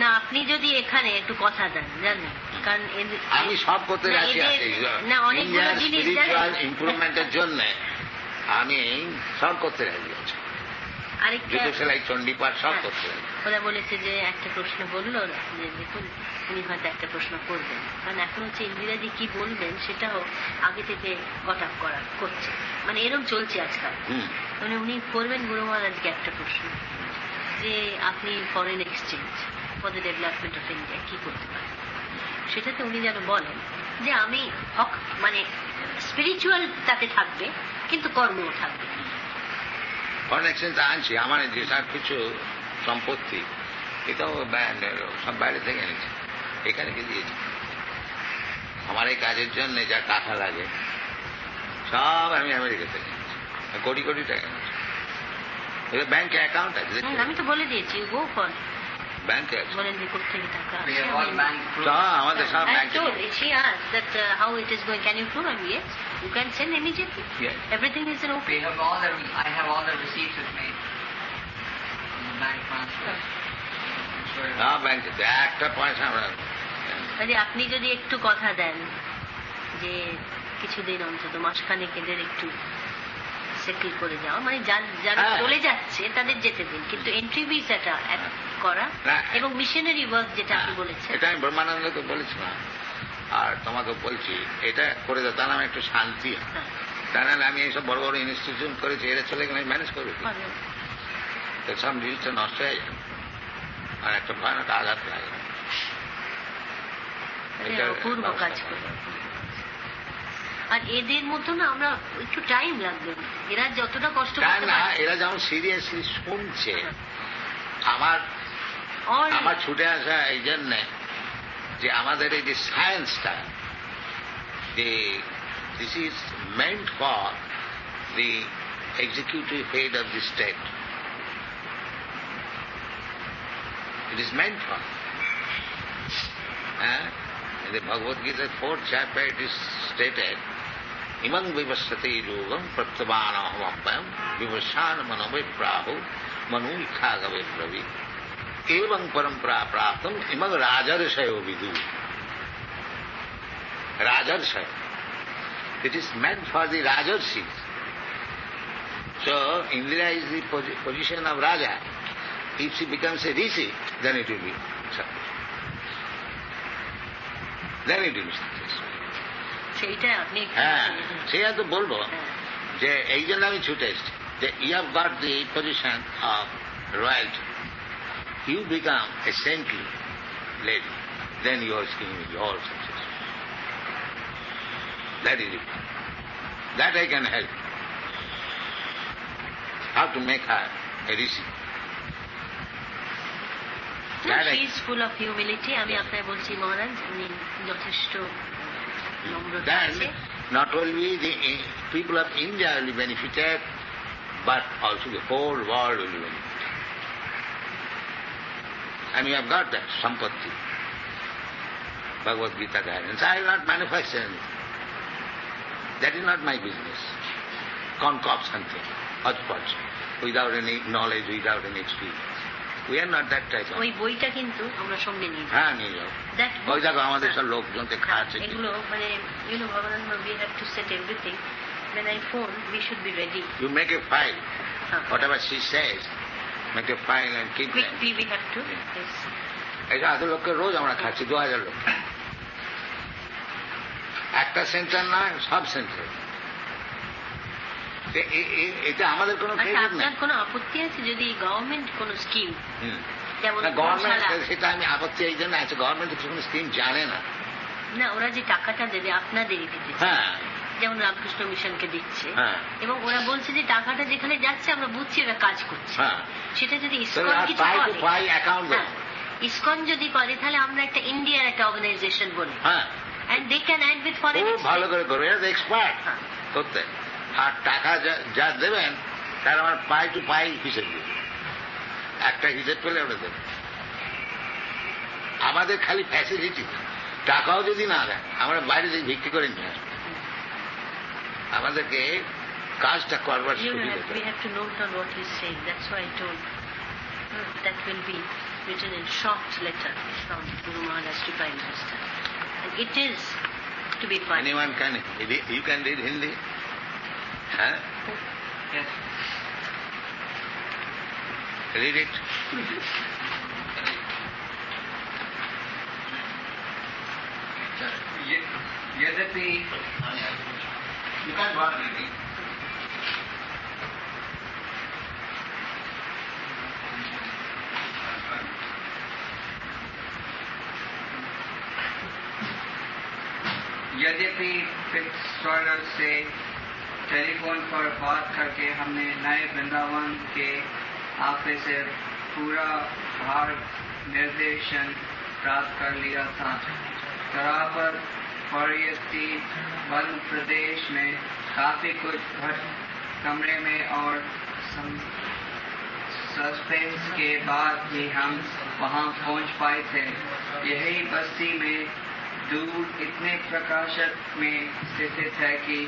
না আপনি যদি এখানে একটু কথা দেন, জানেন, কারণ আমি সব করতে রাজি আছি, না অনেকগুলো জিনিস ইমপ্রুভমেন্টের জন্য আমি সব করতে রাজি আছি, আরেকটা সেলাই চণ্ডীপাঠ সব করতে রাজি। ওরা বলেছে যে একটা প্রশ্ন বললো যে দেখুন উনি হয়তো একটা প্রশ্ন করবেন, কারণ এখন হচ্ছে ইন্দিরাজি কি বলবেন সেটাও আগে থেকে গটাপ করছে, মানে এরকম চলছে আজকাল। মানে উনি করবেন গুরু মহারাজকে একটা প্রশ্ন যে আপনি foreign exchange for the development of India কি করতে পারেন, সেটাতে উনি যেন বলেন যে আমি মানে স্পিরিচুয়াল তাতে থাকবে কিন্তু কর্মও থাকবে। ফরেন এক্সচেঞ্জ আনছি, আমার যে সব কিছু সম্পত্তি এটাও সব বাইরে থেকে এনেছি, এখানে কি দিয়েছি, আমার এই কাজের জন্য যা টাকা লাগে সব আমি আমেরিকা থেকে এনেছি, কোটি কোটি টাকা এনেছি। ব্যাংকে অ্যাকাউন্ট আছে, আমি তো বলে দিয়েছি গো ফর ব্যাংকে আছে, বলেন যে কোথা থেকে টাকা আমাদের সব ব্যাংকে। She asked that how it is going. Can you prove? And yes, you can send immediately. Yes. Everything is in okay. I have all the receipts with me. Bank transfer. ব্যাংকে একটা পয়সা আমরা। আপনি যদি একটু কথা দেন যে কিছুদিন অন্তত মাসখানেক এদের একটু সেটেল করে যাওয়া, মানে যারা চলে যাচ্ছে তাদের যেতে দিন, কিন্তু এন্ট্রি ভিসাটা করা এবং মিশনারি ওয়ার্ক যেটা আপনি বলেছেন, এটা আমি ব্রহ্মানন্দকে বলেছিলাম আর তোমাকে বলছি, এটা করে দাও, তাহলে আমি একটু শান্তি হয়। তা নাহলে আমি এইসব বড় বড় ইনস্টিটিউশন করেছি, এরা চলে গেলে ম্যানেজ করবে, সব জিনিসটা নষ্ট হয়ে যাবে আর একটা ভয়ানক আঘাত লাগে। অপূর্ব কাজ করে। আর এদের মতো না আমরা একটু টাইম লাগবে, এরা যতটা কষ্ট করতে না, পারে এরা যেমন সিরিয়াসলি শুনছে, আমার ছুটে আসা এই জন্যে যে আমাদের এই যে সায়েন্সটা, যে this is meant for the executive head of the state, it is meant for. In the Bhagavad Gita 4th chapter it is stated, imang vivasati yogam pratyavanaham vivasana manoviprahu manuikhagave pravi evang parampara praptam imang rajarsayo vidu. Rajarsayo, it is meant for the rajarsis. So Indra is the position of Raja. If she becomes a rishi, then it will be successful. Then it will be successful. হ্যাঁ, সেটা তো বলবো যে এই জন্য আমি ছুটে এসছি যে you have got the position of royalty, you become a saintly lady, then your scheme is all successful. That is it, that I can help. How to make her a rishi. She is full of humility. আমি আপনাকে বলছি মহারাজ, উনি যথেষ্ট নম্রতা আছে। Not only the people of India will be benefited, but also the whole world will be benefited. And we have got that sampatti, Bhagavad Gita guidance. I will not manufacture anything. That is not my business. Concoct something, hodgepodge, without any knowledge, without any experience. We are not that type of. ওই বইটা কিন্তু আমরা সঙ্গে নিয়ে যাই। হ্যাঁ, নিয়ে যাও। ওই দেখো আমাদের সব লোকজনকে খাওয়াচ্ছে এগুলো, মানে ভগবান, we have to set everything. When I phone, we should be ready. You make a file. Whatever she says, make a file and keep it. Quickly we have to. Yes. এটা এত লোককে রোজ আমরা খাচ্ছি, 2000 লোক। একটা সেন্টার না, সব centre. এটা আমাদের কোনো ফেভারিট না। আপনার কোনো আপত্তি আছে যদি গভর্নমেন্ট কোনো স্কিম, যেমন গভর্নমেন্ট, সেটা আমি আপত্তি এই জন্য আছে, গভর্নমেন্ট কোনো স্কিম জানে না। না, ওরা যে টাকাটা দেবে আপনাদেরই দিতে, হ্যাঁ, যেমন রামকৃষ্ণ মিশনকে দিচ্ছে, এবং ওরা বলছে যে টাকাটা যেখানে যাচ্ছে আমরা বুঝছি ওরা কাজ করছে, সেটা যদি ইসকন কিছু করে, ইসকন যদি করে, তাহলে আমরা একটা ইন্ডিয়ার একটা অর্গানাইজেশন বলি, and they can add with foreign exchange. ভালো করে করবে, এরা এক্সপার্ট করতে। আর টাকা যা দেবেন তার আমার পাই টু পাই হিসেব দেবে, একটা হিসেব পেলে ওটা দেবে। আমাদের খালি ফ্যাসিলিটি, টাকাও যদি না দেয় আমরা বাইরে থেকে ভিত্তি করে নিয়ে আসবো, আমাদেরকে কাজটা করবার সুবিধা। We have to note down what he's saying. That's why I told that will be written in short letter from Guru Maharaj to Prime Minister. And it is to be fine. Anyone can, you can read Hindi? Huh? Yes. Read it. यद्यपि You can't go on reading. यद्यपि फिट्सवायर से telephone पर बात करके हमने नए वृंदावन के आपे से पूरा भार निर्देशन प्राप्त कर लिया था। तरापर परियति वन प्रदेश में काफी कुछ घट कमरे में और सस्पेंस के बाद ही हम वहां पहुंच पाए थे। यही बस्ती में दूर इतने प्रकाशक में स्थित है कि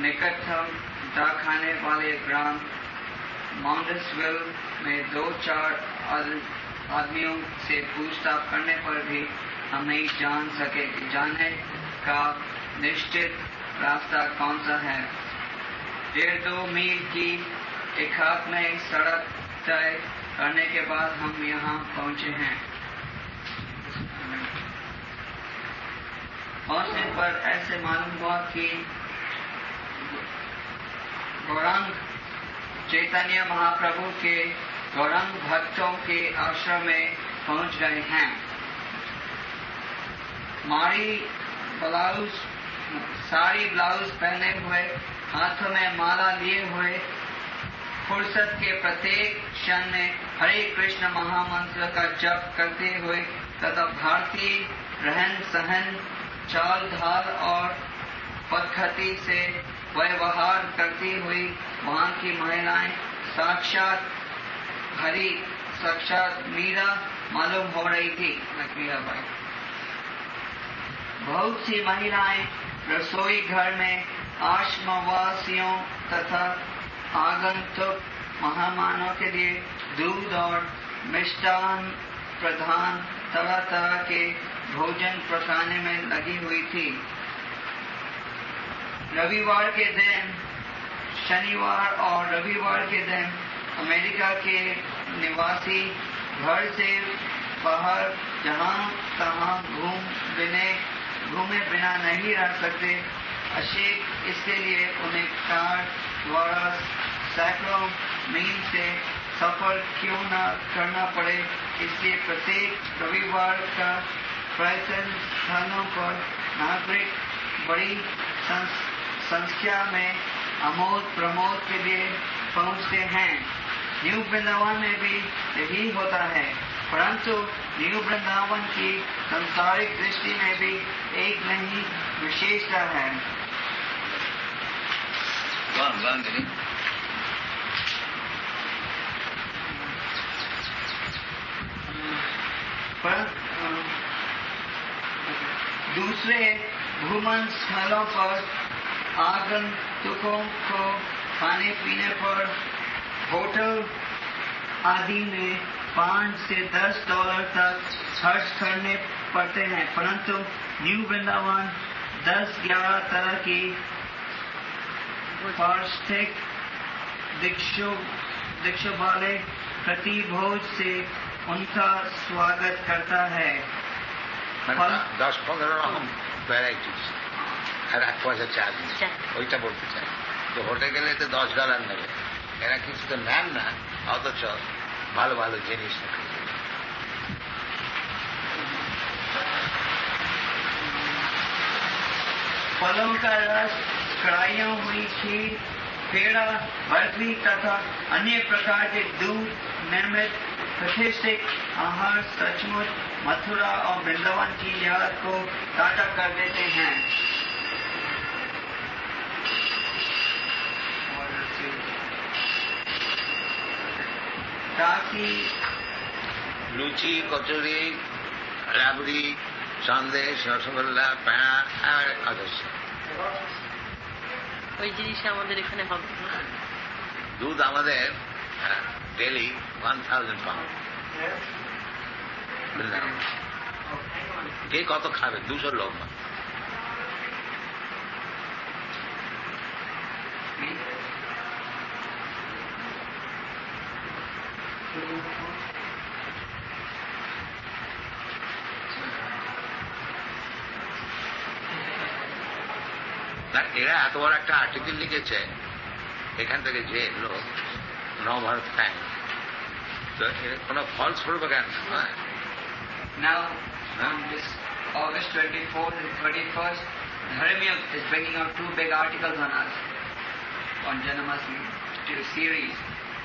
निकटतम डाकखाने वाले ग्राम माउंटेसविल में 2-4 आदमियों से पूछताछ करने पर भी हम नहीं जाने का निश्चित रास्ता कौन सा है। 1.5-2 मील की एकात्मक सड़क तय करने के बाद हम यहाँ पहुँचे हैं। पहुँचने पर ऐसे मालूम हुआ कि गौरांग चैतन्य महाप्रभु के गौरांग भक्तों के आश्रम में पहुँच गए हैं। साड़ी ब्लाउज पहने हुए, हाथों में माला लिए हुए, फुर्सत के प्रत्येक क्षण में हरे कृष्ण महामंत्र का जप करते हुए तथा भारतीय रहन सहन, चाल ढाल और पद्धति से व्यवहार करती हुई वहाँ की महिलाएं साक्षात मीरा मालूम हो रही थी। मीराबाई। बहुत सी महिलाएं रसोई घर में आश्रमवासियों तथा आगंतुक मेहमानों के लिए दूध और मिष्टान प्रदान तरह तरह के भोजन पकाने में लगी हुई थी। रविवार के दिन, शनिवार और रविवार के दिन अमेरिका के निवासी घर से बाहर जहां तहां घूमे बिना नहीं रह सकते। इसके लिए उन्हें कार द्वारा सैकड़ों मील से सफर क्यों न करना पड़े, इसलिए प्रत्येक रविवार का पर्यटन स्थलों पर नागरिक बड़ी संख्या में आमोद प्रमोद के लिए पहुंचते हैं। न्यू वृंदावन में भी यही होता है, परंतु न्यू वृंदावन की सांसारिक दृष्टि में भी एक नई विशेषता है। दूसरे भ्रमण स्थलों पर आगंतुकों को खाने पीने पर होटल आदि में $5 से $10 तक खर्च करने पड़ते हैं, परंतु न्यू वृंदावन 10-11 तरह की पौष्टिक दीक्षों वाले प्रति भोज से उनका स्वागत करता है। 10-15 রকম ভ্যারাইটিস আর 1 পয়সা চার্জ নেই, ওইটা বলতে চাই। তো হোটেল গেলে তো $10 নেবে, এরা কিছু তো নেন না, অথচ ভালো ভালো জিনিস। फलों का रस, कढ़ाइयों हुई खीर, पेड़ा, बर्फी तथा अन्य प्रकार के दूध निर्मित प्रतिष्ठित आहार सचमुच मथुरा और वृंदावन की याद को ताजा कर देते हैं। ताकि লুচি, কচুরি, রাবড়ি, সন্দেশ, রসগোল্লা, পেঁড়া আর আদর্শ ওই জিনিস আমাদের এখানে হবে। দুধ আমাদের ডেলি 1000 পাউন্ড। কে কত খাবে? 200 লোক। এরা এত বড় একটা আর্টিকেল লিখেছে, এখান থেকে যে লোক নবভারত টাইম, তো এর কোন ফলস প্রোপাগান্ডা নয়। Now, on this August 24th and 31st, Dharamya is bringing out 2 big articles on us, on Janmashtami series.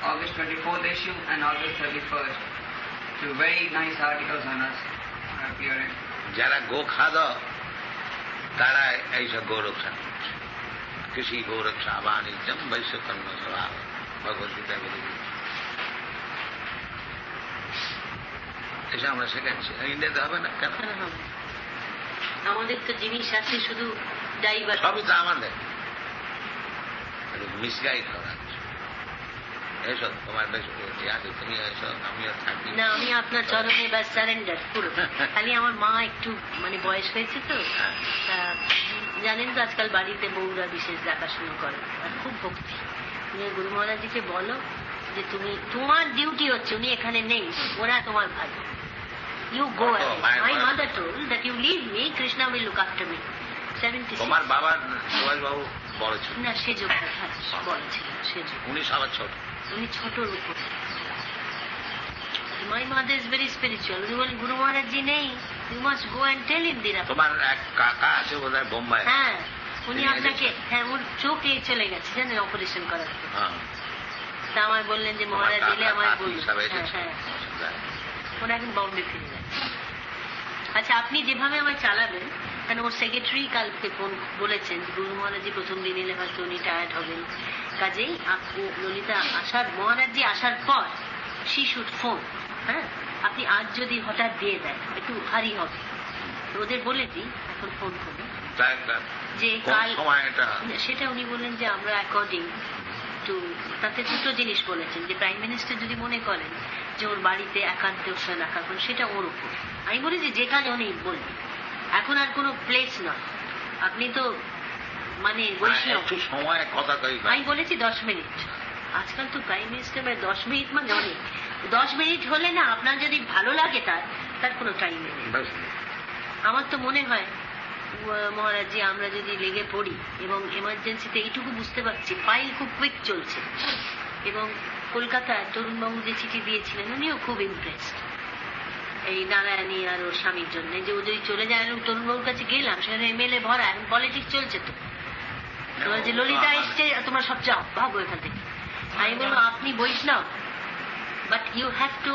August 24th issue and August 31st. 2 very nice articles on us are appearing. যারা গো খাদ তারা এইসব গৌরক্ষা করছে। কৃষি গৌরক্ষা বাণিজ্যম বৈশ্যকর্ম স্বভাব, ভগবদ্গীতা বলে এসব আমরা শেখাচ্ছি। ইন্ডিয়াতে হবে না কেন? আমাদের তো জিনিস আছে শুধু ডাইভার্ট, সবই তো আমাদের মিসগাইড করা। এসব তোমার বেশ আছে, তুমি এসব আমিও থাকি না, আমি আপনার চরণে ব্যাস সারেন্ডার পুরো। খালি আমার মা একটু মানে বয়স হয়েছে তো, জানেন তো আজকাল বাড়িতে বউরা বিশেষ দেখাশুনো করে, আর খুব ভক্তি। তুমি গুরু মহারাজজিকে বলো যে তুমি, তোমার ডিউটি হচ্ছে, উনি এখানে নেই, ওরা তোমার ভাই, you go away. My mother told that you leave me, Krishna will look after me. 76। তোমার বাবার সুভাষবাবু বড় ছিল না, সে যোগ বড় ছিল, সে যোগ, উনি সবার ছোট। উনি ছোটর উপর। My mother is very spiritual. উনি বলেন গুরু মহারাজজি নেই, you must go and tell হিম দিরা। তোমার এক কাকা আছে বোধহয় বোম্বাই। হ্যাঁ, উনি আপনাকে, হ্যাঁ, ওর চোখে চলে গেছে জানেন অপারেশন করার। তা আমায় বললেন যে মহারাজ এলে আমায় বলুন। হ্যাঁ, ওরা এখন বম্বে ফিরে যাচ্ছে। আচ্ছা, আপনি যেভাবে আমায় চালাবেন, কারণ ওর সেক্রেটারি কালকে ফোন বলেছেন গুরু মহারাজজি প্রথম দিন এলে হয়তো উনি টায়ার্ড হবেন, কাজেই আপনি ললিতা আসার, মহারাজজি আসার পর শি শুড ফোন। হ্যাঁ, আপনি আজ যদি হঠাৎ দিয়ে দেন একটু হারি হবে, ওদের বলে দিই এখন ফোন করুন যে কাল, সেটা উনি বললেন যে আমরা অ্যাকর্ডিং টু, তাতে দুটো জিনিস বলেছেন যে প্রাইম মিনিস্টার যদি মনে করেন যে ওর বাড়িতে একান্ত রাখা, সেটা ওর উপর। আমি বলি যে কাজ উনি বলবেন, এখন আর কোনো প্লেস নয়, আপনি তো মানে বৈষ্ণব সময় কথা। আমি বলেছি 10 মিনিট, আজকাল তো প্রাইম মিনিস্টার 10 মিনিট মানে অনেক। 10 মিনিট হলে না, আপনার যদি ভালো লাগে তার কোনো টাইম নেই। আমার তো মনে হয় মহারাজজি আমরা যদি লেগে পড়ি, এবং এমার্জেন্সিতে এইটুকু বুঝতে পারছি ফাইল খুব কুইক চলছে, এবং কলকাতায় তরুণবাবু যে চিঠি দিয়েছিলেন উনিও খুব ইমপ্রেসড এই নারায়ণী আর ওর স্বামীর জন্য, যে ও যদি চলে যায়। তরুণবাবুর কাছে গেলাম, সেখানে এমএলএ ভরা, এখন পলিটিক্স চলছে তো, তোমার যে ললিতা এসছে তোমরা সব যাও ভাগো এখান থেকে। আমি বলবো আপনি বৈষ্ণব, বাট ইউ হ্যাভ টু,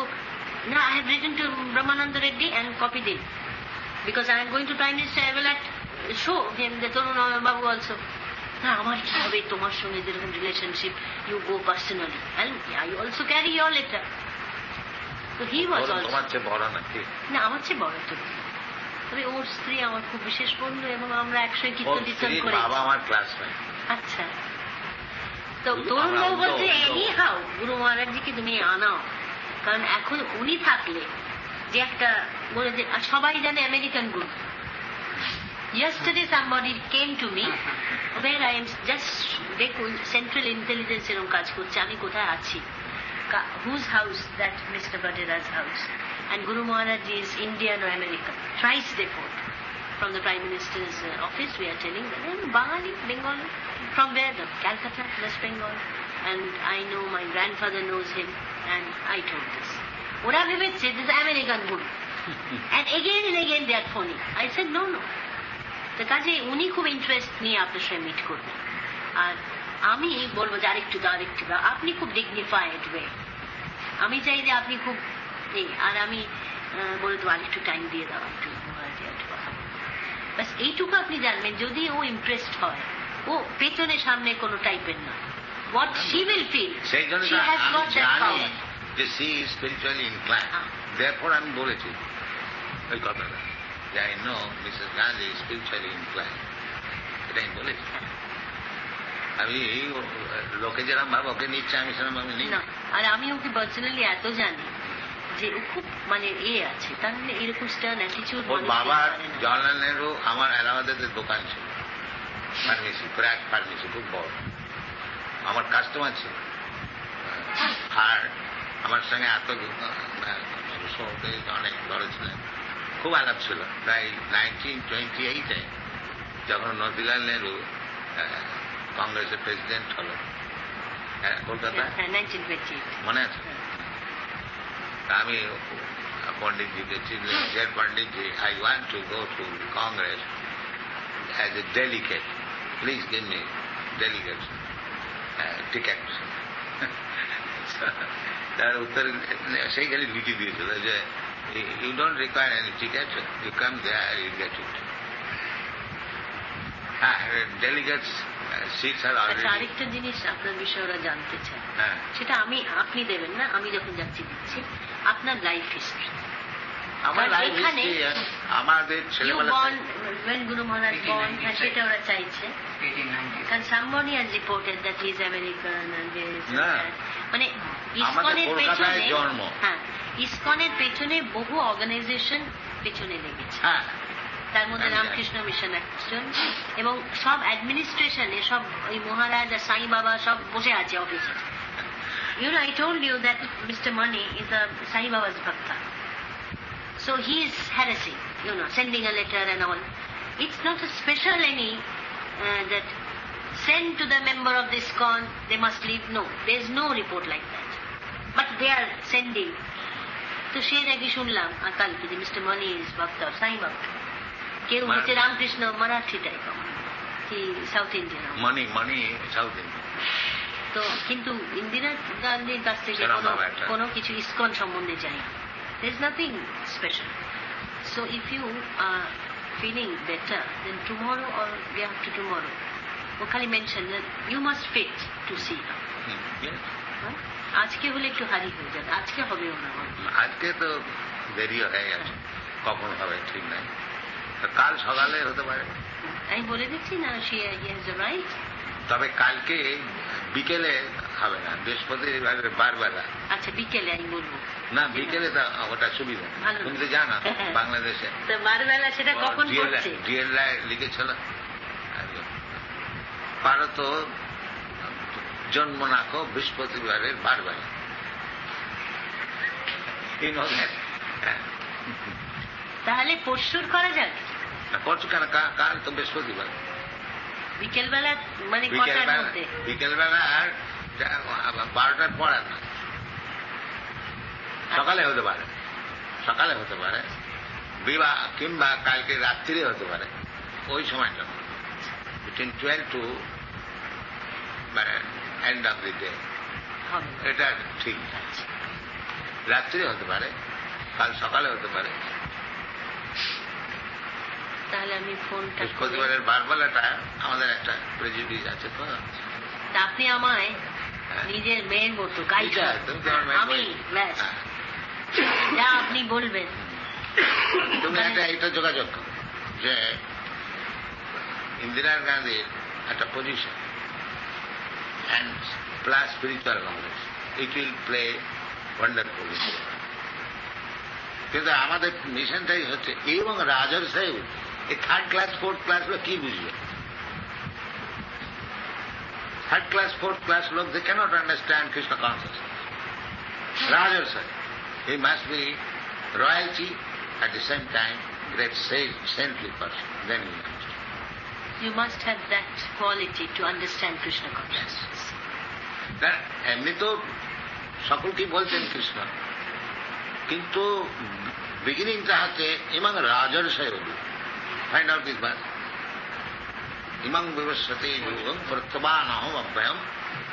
না, I have written to Brahmananda Reddy and copied him because I am going to Prime Minister. I will show him the Tarun Babu also. না, আমার কি হবে তোমার সঙ্গে যেরকম relationship, you go personally and I also carry your letter. So he was also, তোমার চেয়ে বড় নাকি? না, আমার চেয়ে বড় তো, তবে ওর স্ত্রী আমার খুব বিশেষ বন্ধু, এবং আমরা একসঙ্গে কীর্তন করি। বাবা আমার ক্লাসমেট। আচ্ছা, তো তরুণবাবু বলছে এনি হাউ গুরু মহারাজজিকে তুমি আনাও, কারণ এখন উনি থাকলে যে একটা বলে যে সবাই জানে American Guru. Yesterday somebody came to me where I am just, দেখুন সেন্ট্রাল ইন্টেলিজেন্স এরকম কাজ করছে, আমি কোথায় আছি, whose house, that Mr. Badera's house, and Guru Maharaj is Indian or American. Thrice they phoned from the Prime Minister's office. We are telling them, Bengali, Bengali, from where? Calcutta, West Bengal. And I know my grandfather knows him, and I told this. What I have said is American Guru. And again they are phoning. I said no. তো কাজে উনি খুব interest নিয়ে আপনার সঙ্গে meet করবেন, আর আমি বলবো যে আরেকটু দাও, আপনি খুব ডিগনিফাইড ওয়ে, আমি চাই যে আপনি খুব এই, আর আমি বলবো আরেকটু টাইম দিয়ে দাও, একটু একটু কথা বলবো, ব্যাস এইটুকু আপনি জানবেন। যদি ও ইমপ্রেসড হয়, ও পেছনে সামনে কোনো টাইপের না, what she will feel, she has got that power. যে she is spiritually inclined, therefore আমি বলেছি ওই কথাটা, যে I know Mrs. Gandhi is spiritually inclined, এটা আমি বলেছি। আমি লোকে যেরকম ভাবে ওকে নিচ্ছে, আমি সেরকম ভাবে নিই না। আর আমি ওকে পার্সোনালি এত জানি যে ও খুব মানে আছে, তার মানে এরকম স্টার্ন অ্যাটিটিউড। ওর বাবার জওয়াহরলাল নেহরু আমার এলাহাবাদের দোকান ছিল, ফার্মেসি, ক্র্যাক ফার্মেসি, খুব বড়, আমার কাস্টমার ছিল। আর আমার সঙ্গে এত অনেক বড় ছিলেন, খুব আলাপ ছিল। প্রায় 1928-এ যখন নথিলাল নেহরু কংগ্রেসের প্রেসিডেন্ট হলো কলকাতায়, মনে আছে? আমি পন্ডিতজিকে চিনলাম, dear Panditji, I want to go to Congress as a delegate, please give me delegate ticket. তার উত্তর সেইখানে লিখে দিয়েছিল যে you don't require any ticket, you come there, you get it. হ্যাঁ, ডেলিগেটস সিটস আর অলরেডি। আরেকটা জিনিস আপনার বিষয়ে ওরা জানতে চায়, সেটা আপনি দেবেন না, আমি যখন যাচ্ছি দিচ্ছি, আপনার লাইফ হিস্ট্রি। আমার লাইফ হিস্ট্রি, আমাদের ছেলেবেলা গুরু মহারাজ বর্ন, সেটা ওরা চাইছে, কারণ somebody has reported that he is American and মানে ইসকনের পেছনে, হ্যাঁ, ইসকনের পেছনে বহু অর্গানাইজেশন পেছনে লেগেছে। তার মধ্যে রামকৃষ্ণ মিশন একজন, এবং সব অ্যাডমিনিস্ট্রেশনে সব ওই মহারাজ আর সাই বাবা সব বসে আছে অফিসে। You know, I told you that Mr. Mani is a Sai Baba's bhakta. So he is harassing, sending a letter and all. It's not a special any that send to the member of this con, they must leave. No, there's no report like that. But they are sending. তো সে নাকি শুনলাম কালকে যে mister Moni is ভক্ত সাই বাবা, কেউ হচ্ছে Ramakrishna Marathi type, কি সাউথ ইন্ডিয়ান মনি সাউথ ইন্ডিয়ান। তো কিন্তু ইন্দিরা গান্ধীর কাছ থেকে কোনো কিছু ইসকন সম্বন্ধে জানি না। There is nothing special. So if you are feeling better, then tomorrow or day after tomorrow, ও খালি mention you must fit to see her. আজকে হলে একটু হারি হয়ে যাবে, আজকে হবে না, আজকে তো দেরি হয়ে গেছে, কখন হবে ঠিক নাই, কাল সকালে হতে পারে। আমি বলে দিচ্ছি না, she has the right. তবে কালকে বিকেলে হবে না, বৃহস্পতিবারের বারবেলা। আচ্ছা বিকেলে আমি বলবো না, বিকেলে তো ওটা সুবিধা, তুমি তো জানো বাংলাদেশে তো বারবেলা সেটা কখন করছে, ডিএলআই লিখেছিল পারো তো জন্ম নাকো বৃহস্পতিবারের বারবেলা। তাহলে পরশুর করা যাক, পরশু কেন, কাল তো বৃহস্পতিবার বিকেলবেলা, মানে কটার মধ্যে? বিকেলবেলা আর 12টার পর আর না, সকালে হতে পারে, সকালে হতে পারে, বিবাহ কিংবা কালকে রাত্রিরে হতে পারে, ওই সময়টা between 12 to end of the day, এটা ঠিক। রাত্রি হতে পারে, কাল সকালে হতে পারে, তাহলে আমি ফোনটা বৃহস্পতিবারের বারবেলাটা আমাদের একটা প্রেজুডিস আছে। তো আপনি আমায় নিজের মেয়ের মতো গাইড, আমি ব্যাস যা আপনি বলবেন তুমি এটা যোগাযোগ করো যে ইন্দিরা গান্ধীর একটা position and plus spiritual knowledge, it will play wonderful. কিন্তু আমাদের মিশনটাই হচ্ছে এবং রাজার সাহেব এই 3rd class 4th class লোক কি বুঝবে? 3rd class 4th class লোক, they cannot understand Krishna consciousness. Rajar said he must be royalty at the same time great saintly person, then he understand. You must have that quality to understand Krishna consciousness. এমনি তো সকলকে বলছেন কৃষ্ণ, কিন্তু বিগিনিংটা হচ্ছে ইমাং রাজার সাহেব, find out this verse, ইমাং বিবস্বতে যোগম প্রত্যবান অহম অভ্যয়ম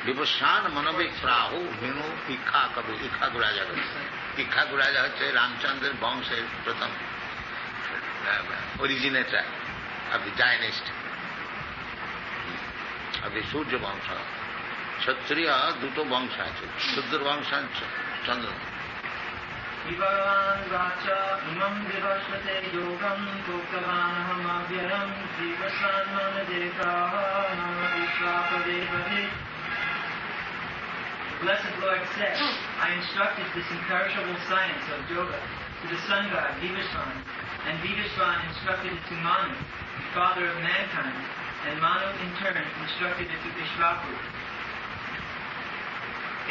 বিবস্বান মনোবিপ্রাহু menu ইক্ষাকবি। ইক্ষাকু রাজা, ইক্ষাকু রাজা হচ্ছে রামচন্দ্রের বংশের প্রথম originator of the dynasty of the Surya Vansh. ক্ষত্রিয় দুটো বংশ আছে, শূদ্র বংশ চন্দ্র। Blessed Lord said, I instructed this imperishable science of yoga to the sun god Vivasvan, and Vivasvan instructed it to Manu, the father of mankind, and Manu in turn instructed it to Ishvaku.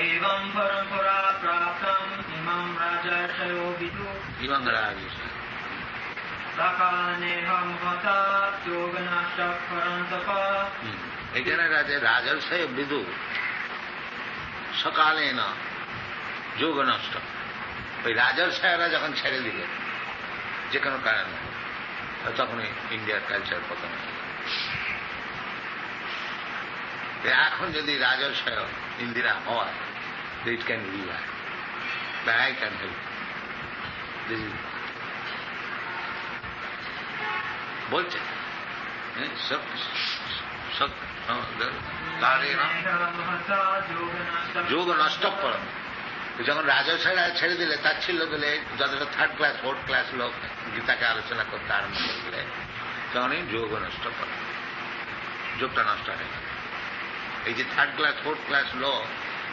Evam parampara praptam imam rajarsayo vidu imam rajarsayo sakaneham hata yoganashta parantapa. এখানে রাজর্ষয় বিদু সকালে না যোগ নষ্ট, ওই রাজর্ষয়রা যখন ছেড়ে দিলে যে কোনো কারণে, তখনই ইন্ডিয়ার কালচার পতন। এখন যদি রাজর্ষয় ইন্দিরা হয়, it can revive, I can help. বলছে যোগ নষ্ট করেন। যখন রাজর্ষয়রা ছেড়ে দিলে, তাচ্ছিল্য দিলে, যতটা 3rd class 4th class লোক গীতাকে আলোচনা করতে আরম্ভ করলে, তখনই যোগ নষ্ট করে, যোগটা নষ্ট হয়ে গেল। এই যে 3rd class 4th class লোক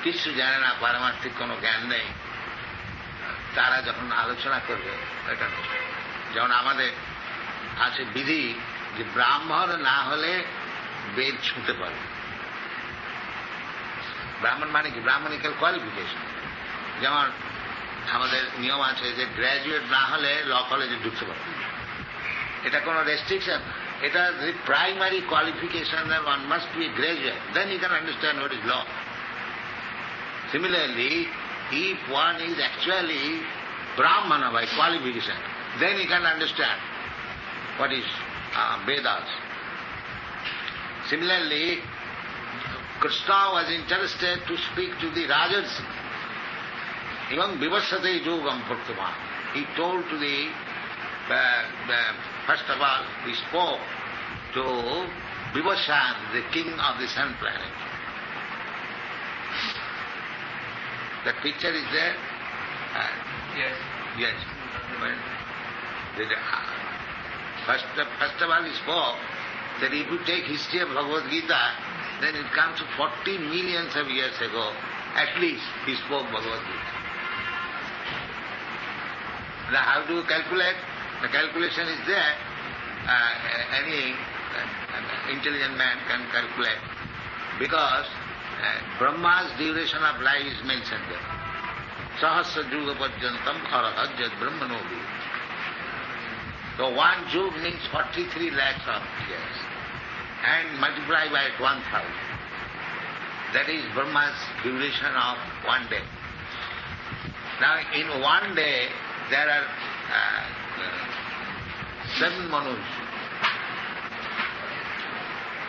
কিছু জানে না, পারমার্থিক কোনো জ্ঞান নেই, তারা যখন আলোচনা করবে এটা নষ্ট। যেমন আমাদের আছে বিধি যে ব্রাহ্মণ না হলে বেদ ছুঁতে পারে। ব্রাহ্মণ মানে কি? ব্রাহ্মণিক্যাল কোয়ালিফিকেশন। যেমন আমাদের নিয়ম আছে যে গ্র্যাজুয়েট না হলে ল কলেজে ঢুকতে পারে। এটা কোনো রেস্ট্রিকশন, এটা primary qualification, one must be graduate, then you can understand what is law. Similarly, if one is actually Brahmana by qualification, then he can understand what is Vedas. Similarly, Krishna was interested to speak to the Rajarsi. Even Vivasate Yogam Bhaktama. He told to the, first of all, he spoke to Vivashan, the king of the sun planet. That picture is there? Yes. Yes. First of all, he spoke that if you take history of Bhagavad Gita, then it comes to 40 millions of years ago, at least, he spoke Bhagavad Gita. Now, how do you calculate? The calculation is there. Any intelligent man can calculate. Because Brahma's duration of life is mentioned there. Sahasra Juga Pajjantam Arahajjat Brahmanobi. So 1 Jug means 43 lakhs of years. And multiply by 1,000. That is Brahma's duration of 1 day. Now in 1 day there are 7 Manus.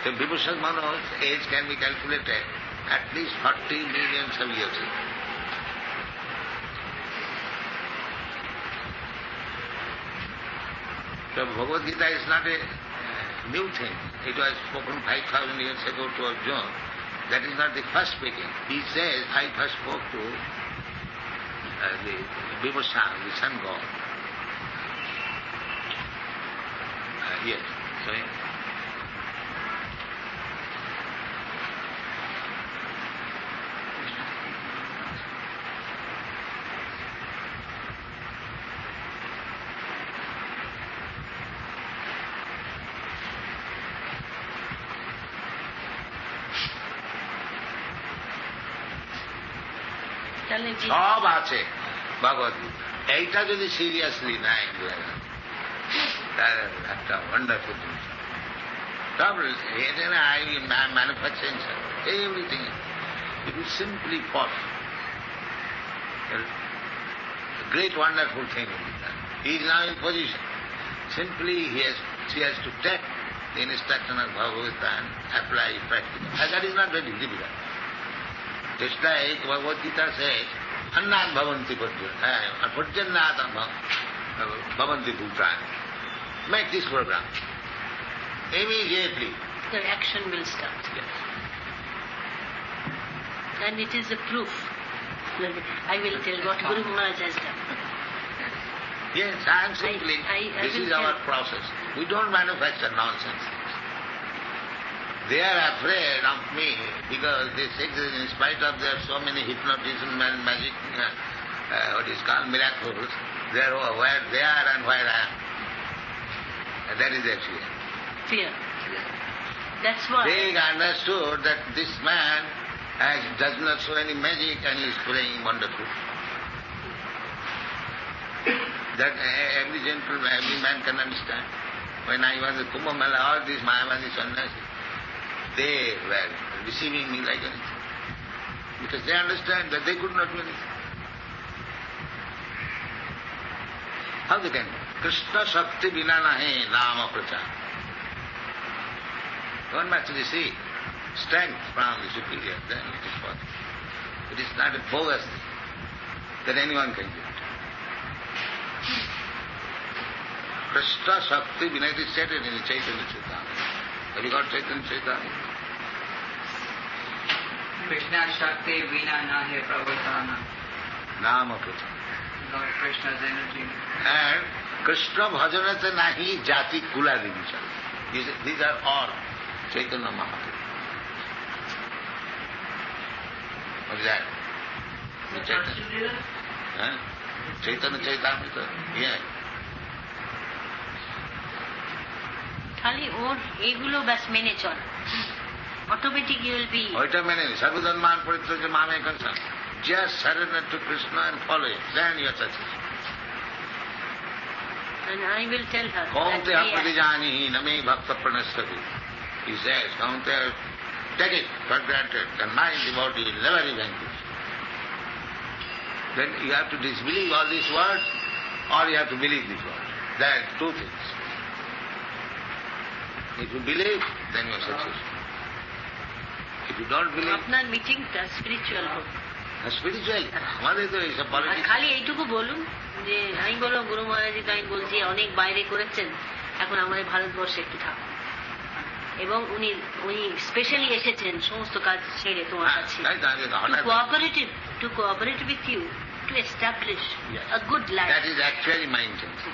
So Vibhushan Manu's age can be calculated at least 40 millions of years ago. So Bhagavad Gita is not a new thing. It was spoken 5,000 years ago to Arjuna. That is not the first speaking. He says, I first spoke to the Vibhushan, the sun god. Yes. So, সব আছে ভগবত গীতা। এইটা যদি seriously নেয় তার একটা wonderful জিনিস। সব এখানে manufacturing everything it is simply for great wonderful thing in Gita. He is now in position. Simply she has to take the instruction of Bhagavad Gita and apply it practically. And that is not very difficult. Just like Bhagavad Gita says, Annat Bhavanti Purjannat Bhavanti Bhutan. Make this program. Immediately. The action will start. Yes. And it is a proof. I will tell what Guru Maharaj has done. Yes, I am simply, this is our process. We don't manufacture nonsense. They are afraid of me because they say that in spite of their so many hypnotism and magic, what is called miracles, they are where they are and where I am. And that is their fear. Fear. That's why. They understood that this man does not show any magic and he is playing wonderful. That every gentleman, every man can understand. When I was at Kumbh Mela, all these Mayavadi sannyasis, they were receiving me like anything. Because they understand that they could not do anything. How they can? Krishna Shakti Bina Nahi Nama Prachar. One must receive strength from the superior, then it is possible. It is not a bogus thing that anyone can do it. Krishna Shakti Bina, it is said in the Chaitanya Charitamrita. Have you got Chaitanya Charitamrita? Krishna Shakti Vina Nahe Pravartana. Nama Prachar. Lord Krishna's energy. And Krishna Bhajanata Nahi Jati Kula Divisha. These are all Chaitanya Mahaprabhu. What is that? The Chaitanya? Huh? Chaitanya Charitamrita? Yeah. খালি ওর এইগুলো ব্যাস মেনে চল, automatic you will be. ওইটা মেনে সর্বধর্মান পরিত্যাজ্য মাম একং শরণম। Just surrender to Krishna and follow him. Then you are successful. And I will tell her. Kaunteya pratijanihi name bhakta pranasthati. He says, Kaunteya, take it for granted. The mind, the body will never be vanquished. Then you have to disbelieve all these words, or you have to believe these words. There are two things. If you believe, then you are successful. If you don't believe, আপনার মিটিংটা spiritual হোক। spiritual, আমাদের তো এইসব আর politics. খালি এইটুকু বলুন যে আমি বলবো গুরু মহারাজ তো আমি বলছি অনেক বাইরে করেছেন, এখন আমাদের ভারতবর্ষে একটু থাক। এবং উনি স্পেশালি এসেছেন সমস্ত কাজ ছেড়ে তোমার কাছে, to cooperate with you, to establish a good life. That is actually my intention.